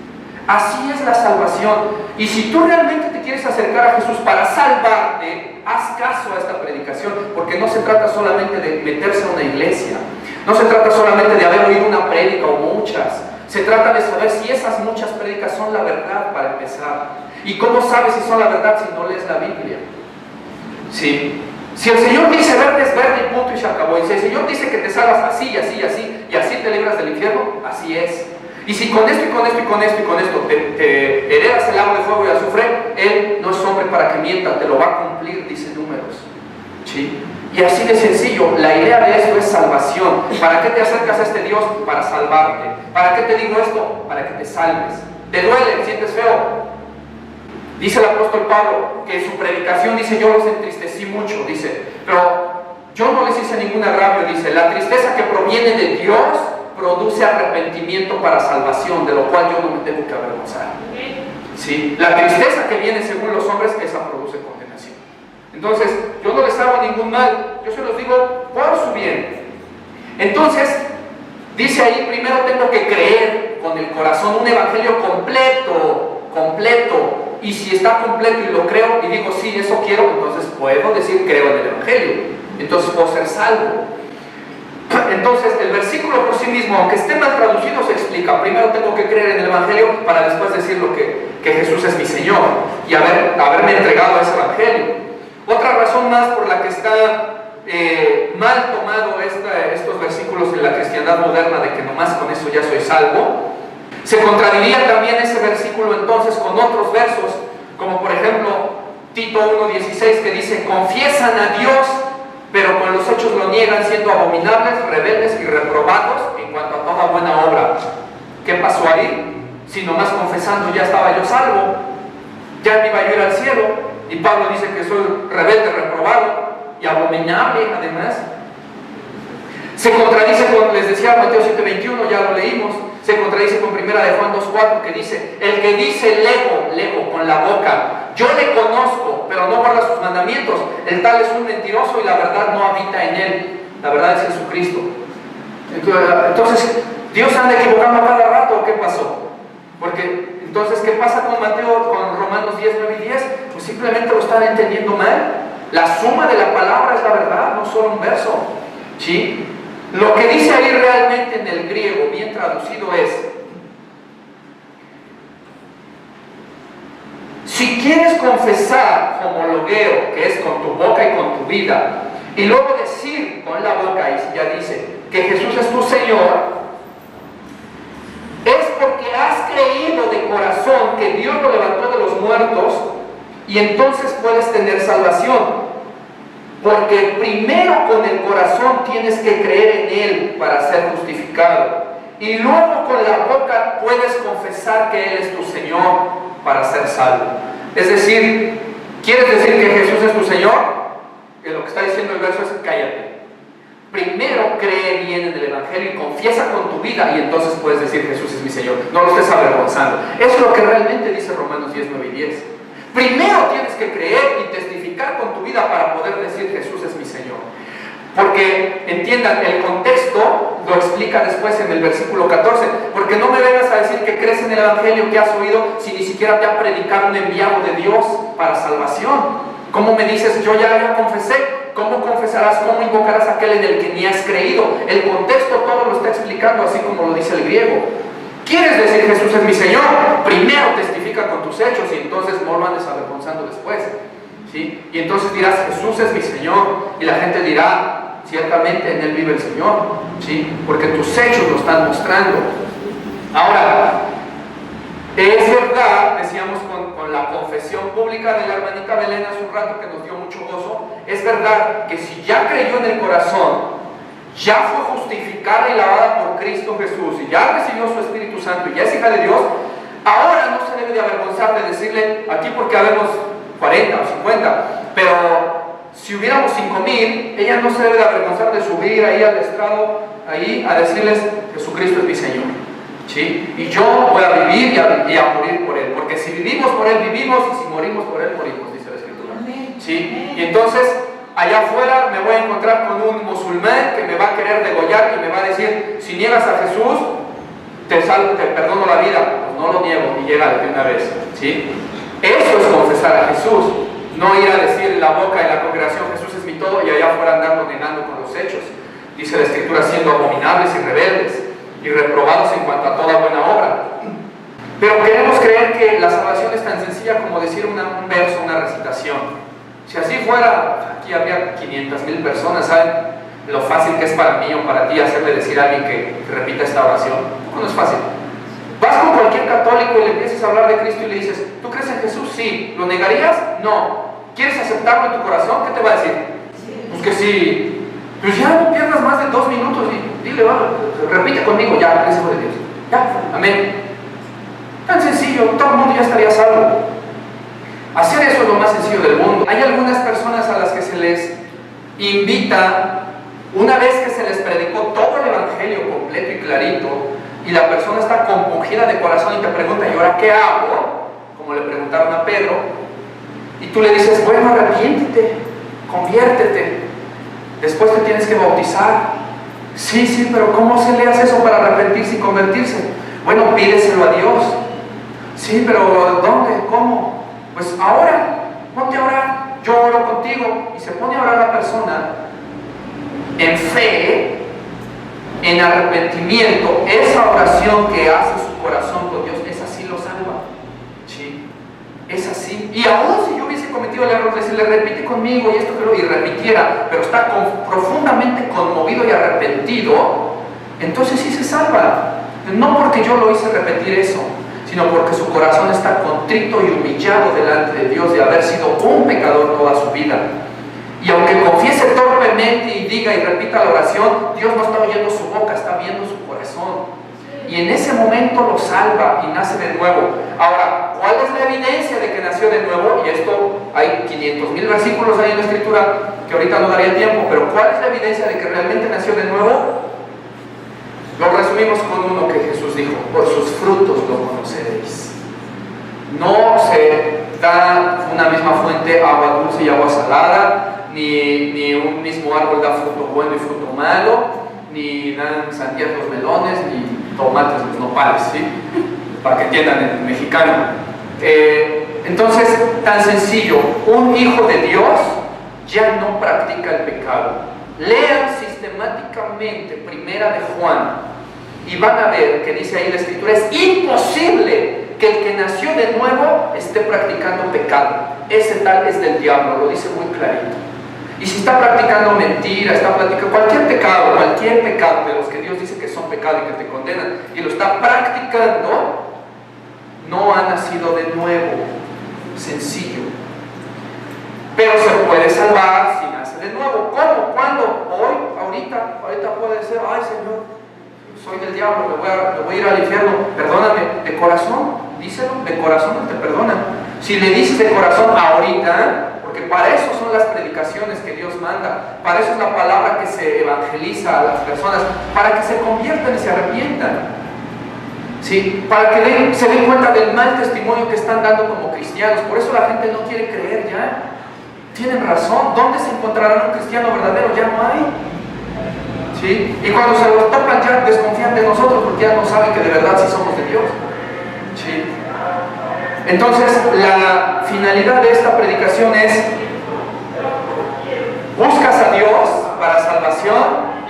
Así es la salvación. Y si tú realmente te quieres acercar a Jesús para salvarte, haz caso a esta predicación, porque no se trata solamente de meterse a una iglesia, no se trata solamente de haber oído una prédica o muchas. Se trata de saber si esas muchas prédicas son la verdad, para empezar. ¿Y cómo sabes si son la verdad si no lees la Biblia? ¿Sí? Si el Señor dice verde es verde y punto y se acabó, y si el Señor dice que te salvas así y así y así, y así te libras del infierno, así es. Y si con esto y con esto y con esto y con esto te heredas el lago de fuego y azufre, Él no es hombre para que mienta, te lo va a cumplir, dice Números, ¿sí? Y así de sencillo. La idea de esto es salvación. ¿Para qué te acercas a este Dios? Para salvarte. ¿Para qué te digo esto? Para que te salves. ¿Te duele? ¿Sientes feo? Dice el apóstol Pablo que en su predicación dice: yo los entristecí mucho, dice, pero yo no les hice ningún agravio. Dice: la tristeza que proviene de Dios produce arrepentimiento para salvación, de lo cual yo no me tengo que avergonzar. ¿Sí? La tristeza que viene según los hombres, esa produce condenación. Entonces, yo no les hago ningún mal, yo se los digo por su bien. Entonces, dice ahí: primero tengo que creer con el corazón un evangelio completo. Y si está completo y lo creo y digo: sí, eso quiero, entonces puedo decir: creo en el evangelio. Entonces puedo ser salvo. Entonces el versículo por sí mismo, aunque esté mal traducido, se explica: primero tengo que creer en el evangelio para después decir lo que Jesús es mi Señor y haberme entregado a ese evangelio. Otra razón más por la que está mal tomado estos versículos en la cristiandad moderna, de que nomás con eso ya soy salvo, Se contradiría también ese versículo entonces con otros versos, como por ejemplo Tito 1:16, que dice: confiesan a Dios, pero con los hechos lo niegan, siendo abominables, rebeldes y reprobados en cuanto a toda buena obra. ¿Qué pasó ahí? Si nomás confesando ya estaba yo salvo, ya me iba a ir al cielo. Y Pablo dice que soy rebelde, reprobado y abominable además. Se contradice con, les decía, Mateo 7:21, ya lo leímos. Se contradice con primera de Juan 2:4, que dice: el que dice lego con la boca, yo le conozco, pero no guarda sus mandamientos, el tal es un mentiroso y la verdad no habita en él. La verdad es Jesucristo. Entonces, ¿Dios anda equivocando a cada rato o qué pasó? Porque entonces, ¿qué pasa con Mateo, con Romanos 10, 9 y 10? Pues simplemente lo están entendiendo mal. La suma de la palabra es la verdad, no solo un verso. ¿Sí? Lo que dice ahí realmente en el griego, bien traducido, es: si quieres confesar homologueo, que es con tu boca y con tu vida, y luego decir con la boca, y ya dice, que Jesús es tu Señor, es porque has creído de corazón que Dios lo levantó de los muertos, y entonces puedes tener salvación. Porque primero con el corazón tienes que creer en Él para ser justificado, y luego con la boca puedes confesar que Él es tu Señor para ser salvo. Es decir, ¿quieres decir que Jesús es tu Señor? Que lo que está diciendo el verso es: cállate. Primero cree bien en el Evangelio y confiesa con tu vida, y entonces puedes decir: Jesús es mi Señor. No lo estés avergonzando. Eso es lo que realmente dice Romanos 10, 9 y 10. Primero tienes que creer y testificar con tu vida para poder decir: Jesús es mi Señor. Porque, entiendan, el contexto lo explica después en el versículo 14. Porque no me vengas a decir que crees en el Evangelio que has oído si ni siquiera te ha predicado un enviado de Dios para salvación. ¿Cómo me dices: yo ya confesé? ¿Cómo confesarás? ¿Cómo invocarás a aquel en el que ni has creído? El contexto todo lo está explicando, así como lo dice el griego. ¿Quieres decir Jesús es mi Señor? Primero testifica con tus hechos, y entonces no lo andes avergonzando después. ¿Sí? Y entonces dirás: Jesús es mi Señor, y la gente dirá: ciertamente en Él vive el Señor. ¿Sí? Porque tus hechos lo están mostrando. Ahora, es verdad, decíamos con la confesión pública de la hermanita Belén hace un rato, que nos dio mucho gozo. Es verdad que si ya creyó en el corazón, ya fue justificada y lavada por Cristo Jesús, y ya recibió su Espíritu Santo y ya es hija de Dios, ahora no se debe de avergonzar de decirle: aquí porque habemos 40 o 50, pero si hubiéramos 5,000, ella no se debe de avergonzar de subir ahí al estrado, ahí a decirles: Jesucristo es mi Señor. ¿Sí? Y yo voy a vivir y a morir por Él, porque si vivimos por Él vivimos, y si morimos por Él morimos, dice la Escritura. ¿Sí? Y entonces allá afuera me voy a encontrar con un musulmán que me va a querer degollar y me va a decir: si niegas a Jesús, te perdono la vida. Pues no lo niego, y llega de una vez. ¿Sí? Eso es confesar a Jesús, no ir a decir en la boca en la congregación: Jesús es mi todo, y allá afuera andarlo negando con los hechos. Dice la Escritura: siendo abominables y rebeldes y reprobados en cuanto a toda buena obra. Pero queremos creer que la salvación es tan sencilla como decir un verso, una recitación. Si así fuera, aquí habría 500,000 personas. ¿Saben lo fácil que es para mí o para ti hacerle decir a alguien que repita esta oración? No es fácil. Vas con cualquier católico y le empiezas a hablar de Cristo y le dices: ¿tú crees en Jesús? Sí. ¿Lo negarías? No. ¿Quieres aceptarlo en tu corazón? ¿Qué te va a decir? Pues que sí. Pues ya no pierdas más de 2 minutos y dile: repite conmigo, ya, eres hijo de Dios. Ya, amén. Tan sencillo, todo el mundo ya estaría salvo. Hacer eso es lo más sencillo del mundo. Hay algunas personas a las que se les invita, una vez que se les predicó todo el Evangelio completo y clarito, y la persona está compungida de corazón y te pregunta: ¿y ahora qué hago? Como le preguntaron a Pedro, y tú le dices: bueno, arrepiéntete, conviértete, después te tienes que bautizar. Sí, pero ¿cómo se le hace eso para arrepentirse y convertirse? Bueno, pídeselo a Dios. Sí, pero ¿dónde? ¿Cómo? Pues ahora, ponte a orar, yo oro contigo. Y se pone a orar la persona en fe, en arrepentimiento. Esa oración que hace su corazón con Dios, esa sí lo salva. ¿Sí? Es así. Y aún si yo hubiese cometido el error de decirle: repite conmigo y esto, pero, y repitiera, pero está profundamente conmovido y arrepentido, entonces sí se salva. No porque yo lo hice repetir eso, sino porque su corazón está contrito y humillado delante de Dios de haber sido un pecador toda su vida. Y aunque confiese torpemente y diga y repita la oración, Dios no está oyendo su boca, está viendo su corazón. Y en ese momento lo salva y nace de nuevo. Ahora, ¿cuál es la evidencia de que nació de nuevo? Y esto, hay 500,000 versículos ahí en la Escritura que ahorita no daría tiempo, pero ¿cuál es la evidencia de que realmente nació de nuevo? Lo resumimos con uno que Jesús dijo: por sus frutos lo conoceréis. No se da una misma fuente agua dulce y agua salada, ni un mismo árbol da fruto bueno y fruto malo, ni dan sandías los melones, ni tomates los nopales, ¿sí? Para que entiendan el mexicano. Entonces, tan sencillo, un hijo de Dios ya no practica el pecado. Lean sistemáticamente Primera de Juan y van a ver que dice ahí la Escritura: es imposible que el que nació de nuevo esté practicando pecado. Ese tal es del diablo, lo dice muy clarito. Y si está practicando mentira, está practicando cualquier pecado de los que Dios dice que son pecados y que te condenan, y lo está practicando, no ha nacido de nuevo. Sencillo. Pero se puede salvar si nace de nuevo. ¿Cómo? ¿Cuándo? Hoy, ahorita puede ser: ay, Señor, soy del diablo, me voy a ir al infierno. Perdóname. De corazón, díselo, de corazón te perdonan. Si le dices de corazón ahorita, porque para eso son las predicaciones que Dios manda, para eso es la palabra que se evangeliza a las personas, para que se conviertan y se arrepientan, ¿sí? Para que se den cuenta del mal testimonio que están dando como cristianos. Por eso la gente no quiere creer ya. Tienen razón. ¿Dónde se encontrará un cristiano verdadero? Ya no hay. ¿Sí? Y cuando se los topan ya desconfían de nosotros, porque ya no saben que de verdad sí somos de Dios. ¿Sí? Entonces, la finalidad de esta predicación es: buscas a Dios para salvación,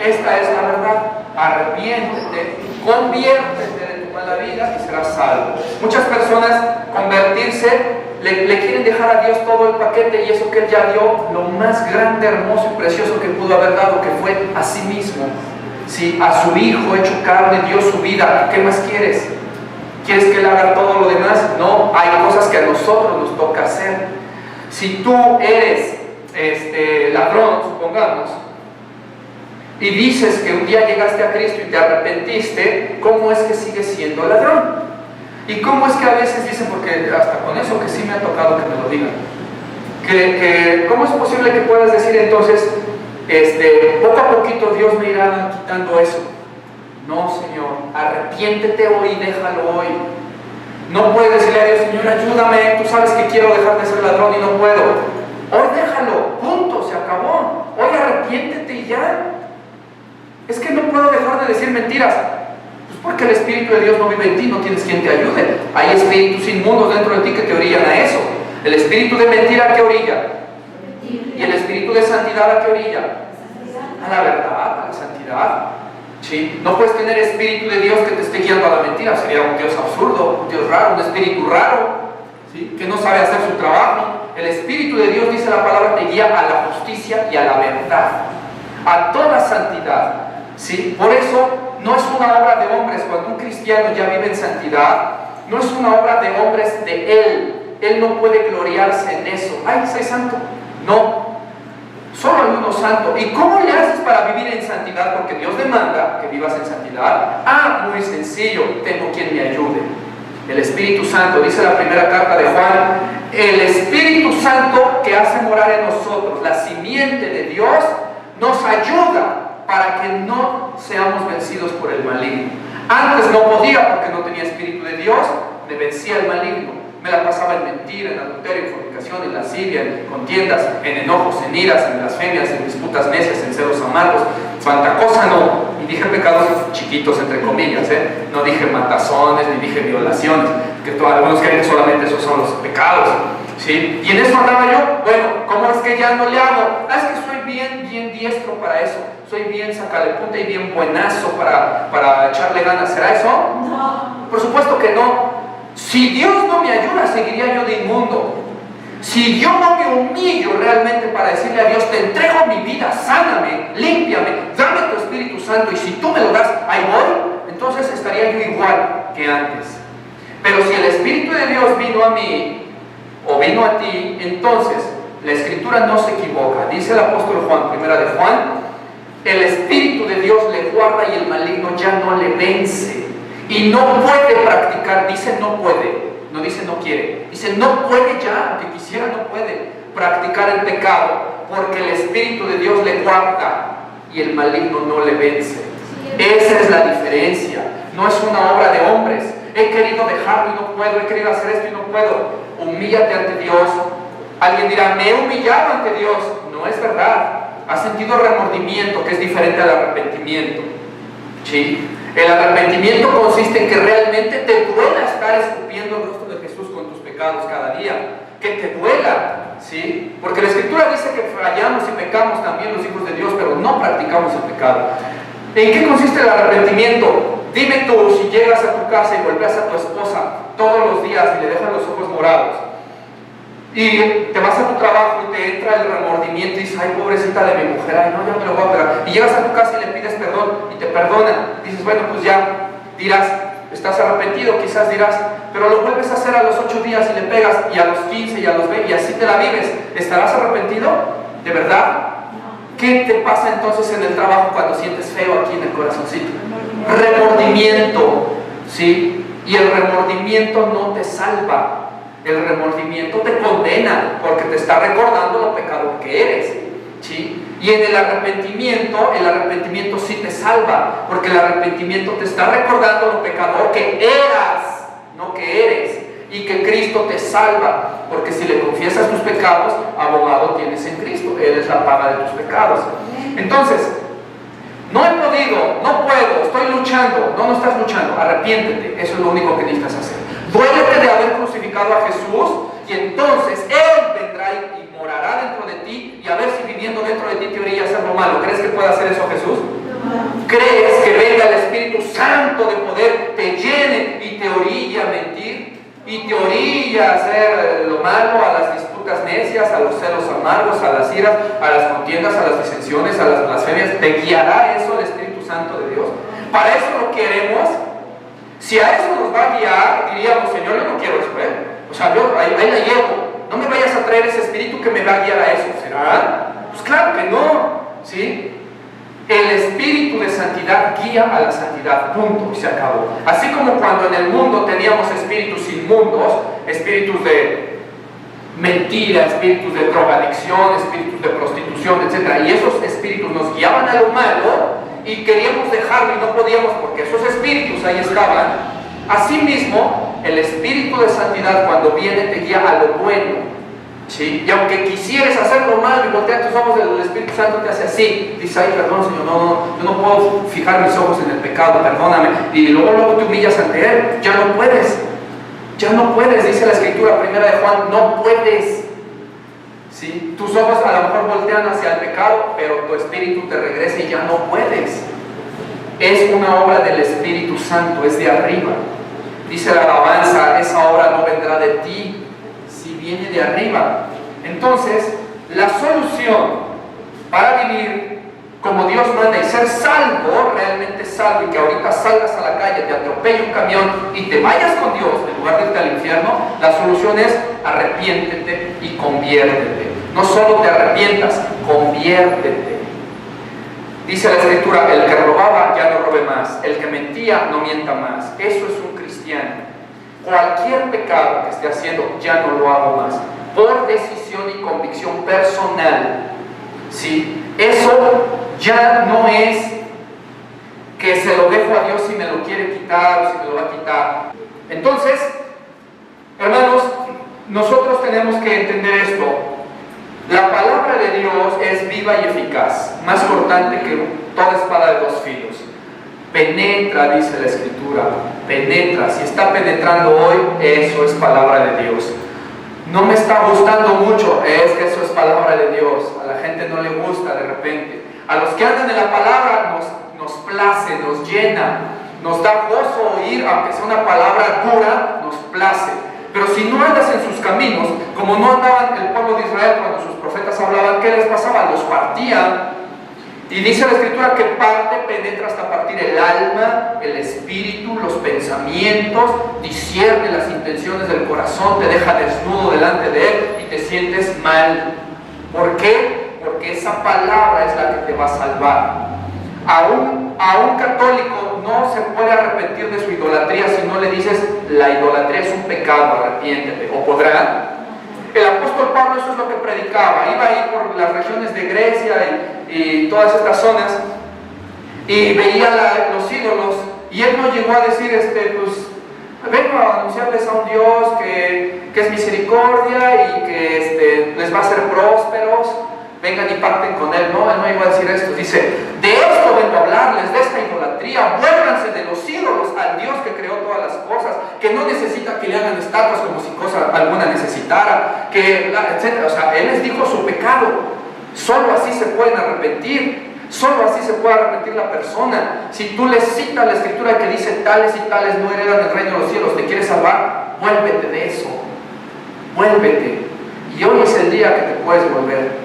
esta es la verdad. Arrepiéntete, conviértete de tu mala vida y serás salvo. Muchas personas convertirse le quieren dejar a Dios todo el paquete, y eso que Él ya dio, lo más grande, hermoso y precioso que pudo haber dado, que fue a sí mismo. ¿Sí? A su Hijo hecho carne, dio su vida. ¿Qué más quieres? ¿Quieres que Él haga todo lo demás? No, hay cosas que a nosotros nos toca hacer. Si tú eres ladrón, supongamos, y dices que un día llegaste a Cristo y te arrepentiste, ¿cómo es que sigues siendo ladrón? ¿Y cómo es que a veces dicen, porque hasta con eso que sí me ha tocado que me lo digan, que ¿cómo es posible que puedas decir entonces, poco a poquito Dios me irá quitando eso? No, Señor, arrepiéntete hoy, déjalo hoy. No puedes decirle a Dios: Señor, ayúdame, tú sabes que quiero dejar de ser ladrón y no puedo. Hoy déjalo, punto, se acabó. Hoy arrepiéntete y ya. Es que no puedo dejar de decir mentiras. Pues porque el Espíritu de Dios no vive en ti, no tienes quien te ayude. Hay espíritus inmundos dentro de ti que te orillan a eso. El espíritu de mentira, ¿a qué orilla? Y el espíritu de santidad, ¿a qué orilla? A la verdad, a la santidad. ¿Sí? No puedes tener espíritu de Dios que te esté guiando a la mentira. Sería un Dios absurdo, un Dios raro, un espíritu raro, ¿sí? Que no sabe hacer su trabajo. El Espíritu de Dios, dice la palabra, te guía a la justicia y a la verdad, a toda santidad, ¿sí? Por eso no es una obra de hombres. Cuando un cristiano ya vive en santidad, no es una obra de hombres de él. Él no puede gloriarse en eso. ¡Ay, soy santo! No, solo hay uno santo. ¿Y cómo le haces para vivir en santidad? Porque Dios demanda que vivas en santidad. Muy sencillo: tengo quien me ayude. El Espíritu Santo, dice la primera carta de Juan, el Espíritu Santo que hace morar en nosotros, la simiente de Dios, nos ayuda para que no seamos vencidos por el maligno. Antes no podía, porque no tenía Espíritu de Dios, me vencía el maligno. Me la pasaba en mentira, en adulterio, en fornicación, en lascivia, en contiendas, en enojos, en iras, en blasfemias, en disputas necias, en celos amargos. Santa cosa no. Y dije pecados chiquitos, entre comillas, no dije matazones, ni dije violaciones, que algunos creen que solamente esos son los pecados, ¿sí? Y en eso andaba yo. Bueno, ¿cómo es que ya no le hago? Es que soy bien diestro para eso. Soy bien sacalepunta y bien buenazo para echarle ganas. ¿Será eso? No. Por supuesto que no. Si Dios no me ayuda, seguiría yo de inmundo. Si yo no me humillo realmente para decirle a Dios: te entrego mi vida, sáname, límpiame, dame tu Espíritu Santo, y si tú me lo das, ahí voy, entonces estaría yo igual que antes. Pero si el Espíritu de Dios vino a mí o vino a ti, entonces la Escritura no se equivoca. Dice el apóstol Juan, primera de Juan, el Espíritu de Dios le guarda y el maligno ya no le vence. Y no puede practicar, dice no puede, no dice no quiere, dice no puede ya, aunque quisiera no puede practicar el pecado, porque el Espíritu de Dios le guarda y el maligno no le vence. Esa es la diferencia. No es una obra de hombres. He querido dejarlo y no puedo, he querido hacer esto y no puedo. Humíllate ante Dios. Alguien dirá, me he humillado ante Dios. No es verdad. Has sentido remordimiento, que es diferente al arrepentimiento. ¿Sí? El arrepentimiento consiste en que realmente te duela estar escupiendo el rostro de Jesús con tus pecados cada día. Que te duela, ¿sí? Porque la Escritura dice que fallamos y pecamos también los hijos de Dios, pero no practicamos el pecado. ¿En qué consiste el arrepentimiento? Dime tú, si llegas a tu casa y golpeas a tu esposa todos los días y le dejas los ojos morados, y te vas a tu trabajo y te entra el remordimiento y dices, ay, pobrecita de mi mujer, ay, no, ya me lo voy a pegar, y llegas a tu casa y le pides perdón y te perdonan, dices, bueno, pues ya, dirás, estás arrepentido, quizás dirás, pero lo vuelves a hacer a los 8 días y le pegas, y a los 15 y a los 20, y así te la vives, ¿estarás arrepentido? ¿De verdad? ¿Qué te pasa entonces en el trabajo cuando sientes feo aquí en el corazoncito? Remordimiento, ¿sí? Y el remordimiento no te salva, el remordimiento te condena, porque te está recordando lo pecador que eres, ¿sí? Y en el arrepentimiento sí te salva, porque el arrepentimiento te está recordando lo pecador que eras, no que eres, y que Cristo te salva, porque si le confiesas tus pecados, abogado tienes en Cristo, Él es la paga de tus pecados. Entonces, no he podido, no puedo, estoy luchando. No estás luchando, arrepiéntete, eso es lo único que necesitas hacer. Duélete de haber crucificado a Jesús, y entonces Él vendrá y morará dentro de ti, y a ver si viviendo dentro de ti te orilla a hacer lo malo. ¿Crees que puede hacer eso Jesús? ¿Crees que venga el Espíritu Santo de poder, te llene y te orilla a mentir? Y te orilla a hacer lo malo, a las disputas necias, a los celos amargos, a las iras, a las contiendas, a las disensiones, a las blasfemias. ¿Te guiará eso el Espíritu Santo de Dios? ¿Para eso lo queremos? Si a eso nos va a guiar, diríamos, Señor, yo no quiero eso, O sea, yo ahí la llevo. No me vayas a traer ese Espíritu que me va a guiar a eso. ¿Será? Pues claro que no, ¿sí? El Espíritu de santidad guía a la santidad, punto, y se acabó. Así como cuando en el mundo teníamos espíritus inmundos, espíritus de mentira, espíritus de drogadicción, espíritus de prostitución, etc. Y esos espíritus nos guiaban a lo malo y queríamos dejarlo y no podíamos porque esos espíritus ahí estaban. Asimismo, el Espíritu de santidad cuando viene te guía a lo bueno. ¿Sí? Y aunque quisieras hacerlo mal y voltear tus ojos, el Espíritu Santo te hace así. Dice, ay, perdón, Señor, yo no puedo fijar mis ojos en el pecado, perdóname. Y luego te humillas ante Él. Ya no puedes, dice la Escritura, primera de Juan, no puedes. ¿Sí? Tus ojos a lo mejor voltean hacia el pecado, pero tu espíritu te regresa y ya no puedes. Es una obra del Espíritu Santo, es de arriba. Dice la alabanza, esa obra no vendrá de ti, viene de arriba. Entonces, la solución para vivir como Dios manda y ser salvo, realmente salvo, y que ahorita salgas a la calle, te atropelle un camión y te vayas con Dios en lugar de irte al infierno, la solución es arrepiéntete y conviértete. No solo te arrepientas, conviértete. Dice la Escritura, el que robaba ya no robe más, el que mentía no mienta más. Eso es un cristiano. Cualquier pecado que esté haciendo, ya no lo hago más, por decisión y convicción personal, ¿sí? Eso ya no es que se lo dejo a Dios si me lo quiere quitar o si me lo va a quitar. Entonces, hermanos, nosotros tenemos que entender esto. La palabra de Dios es viva y eficaz, más cortante que toda espada de dos filos. Penetra, dice la Escritura, penetra. Si está penetrando hoy, eso es palabra de Dios. No me está gustando mucho, es que eso es palabra de Dios. A la gente no le gusta de repente. A los que andan en la palabra nos place, nos llena, nos da gozo oír, aunque sea una palabra dura, nos place. Pero si no andas en sus caminos, como no andaban el pueblo de Israel cuando sus profetas hablaban, ¿qué les pasaba? Los partían. Y dice la Escritura que parte, penetra hasta partir el alma, el espíritu, los pensamientos, discierne las intenciones del corazón, te deja desnudo delante de Él y te sientes mal. ¿Por qué? Porque esa palabra es la que te va a salvar. A un católico no se puede arrepentir de su idolatría si no le dices, la idolatría es un pecado, arrepiéntete. ¿O podrá? El apóstol Pablo eso es lo que predicaba. Iba ahí por las regiones de Grecia y todas estas zonas y veía los ídolos, y él no llegó a decir, pues vengo a anunciarles a un Dios que es misericordia y que les va a hacer prósperos, vengan y pacten con Él. No, él no iba a decir esto. Dice, de esto vengo a hablarles, de esta idolatría. Vuélvanse de los ídolos al Dios que creó todas las cosas, que no necesita que le hagan estatuas como si cosa alguna necesitara, etc. O sea, Él les dijo su pecado. Solo así se pueden arrepentir. Solo así se puede arrepentir la persona. Si tú le citas la Escritura que dice tales y tales no heredan el reino de los cielos, ¿te quieres salvar? Vuélvete de eso. Vuélvete. Y hoy es el día que te puedes volver.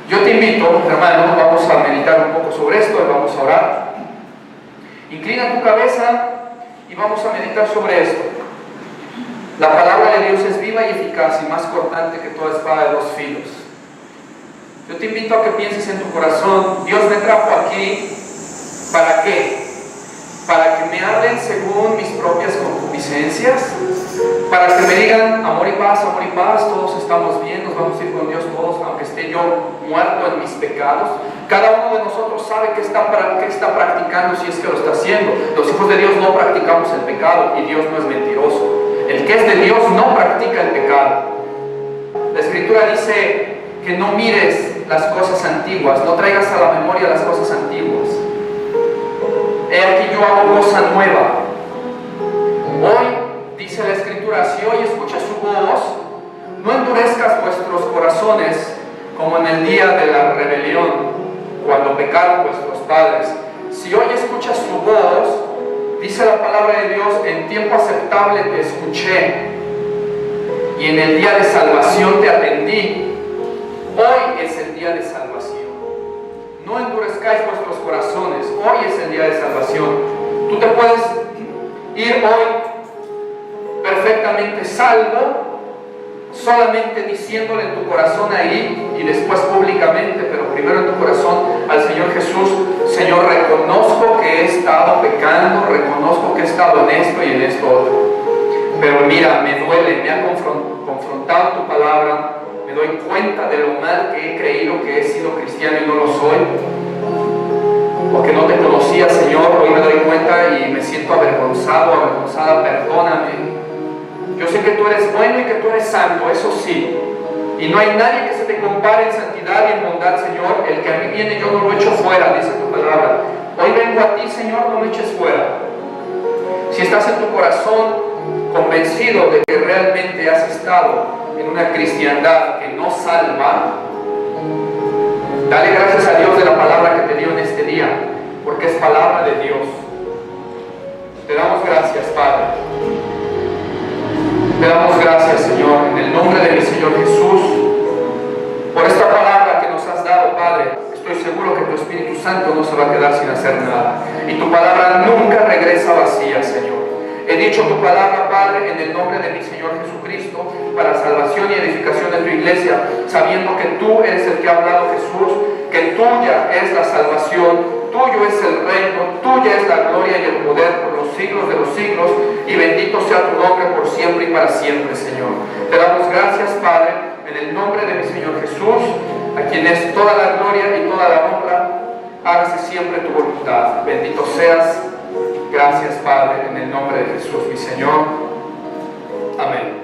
Yo te invito, hermano, vamos a meditar un poco sobre esto y vamos a orar. Inclina tu cabeza y vamos a meditar sobre esto. La palabra de Dios es viva y eficaz y más cortante que toda espada de dos filos. Yo te invito a que pienses en tu corazón, Dios me trajo aquí, ¿para qué? Para que me hablen según mis propias concupiscencias, para que me digan amor y paz, todos estamos bien, nos vamos a ir con Dios todos, aunque esté yo muerto en mis pecados. Cada uno de nosotros sabe qué está practicando, si es que lo está haciendo. Los hijos de Dios no practicamos el pecado y Dios no es mentiroso. El que es de Dios no practica el pecado. La Escritura dice que no mires las cosas antiguas, no traigas a la memoria las cosas antiguas. He aquí yo hago cosa nueva. Hoy, dice la Escritura, si hoy escuchas su voz, no endurezcas vuestros corazones como en el día de la rebelión, cuando pecaron vuestros padres. Si hoy escuchas su voz, dice la palabra de Dios, en tiempo aceptable te escuché y en el día de salvación te atendí. Hoy es el día de salvación. No endurezcáis vuestros corazones. Hoy es el día de salvación. Tú te puedes ir hoy perfectamente salvo, solamente diciéndole en tu corazón ahí y después públicamente, pero primero en tu corazón al Señor Jesús: Señor, reconozco que he estado pecando, reconozco que he estado en esto y en esto otro, pero mira, me duele, me ha confrontado tu palabra. Me doy cuenta de lo mal que he creído que he sido cristiano y no lo soy, porque no te conocía, Señor. Hoy me doy cuenta y me siento avergonzada, perdóname. Yo sé que tú eres bueno y que tú eres santo, eso sí, y no hay nadie que se te compare en santidad y en bondad, Señor. El que a mí viene yo no lo echo fuera, dice tu palabra. Hoy vengo a ti, Señor, no me eches fuera. Si estás en tu corazón convencido de que realmente has estado en una cristiandad que no salva, dale gracias a Dios de la palabra que te dio en este día, porque es palabra de Dios. Te damos gracias, Padre. Te damos gracias, Señor, en el nombre de mi Señor Jesús, por esta palabra que nos has dado, Padre. Estoy seguro que tu Espíritu Santo no se va a quedar sin hacer nada, y tu palabra nunca regresa vacía, Señor. He dicho tu palabra, Padre, en el nombre de mi Señor Jesucristo, para salvación y edificación de tu iglesia, sabiendo que tú eres el que ha hablado, Jesús, que tuya es la salvación, tuyo es el reino, tuya es la gloria y el poder por los siglos de los siglos, y bendito sea tu nombre por siempre y para siempre, Señor. Te damos gracias, Padre, en el nombre de mi Señor Jesús, a quien es toda la gloria y toda la honra. Hágase siempre tu voluntad. Bendito seas. Gracias, Padre, en el nombre de Jesús, mi Señor. Amén.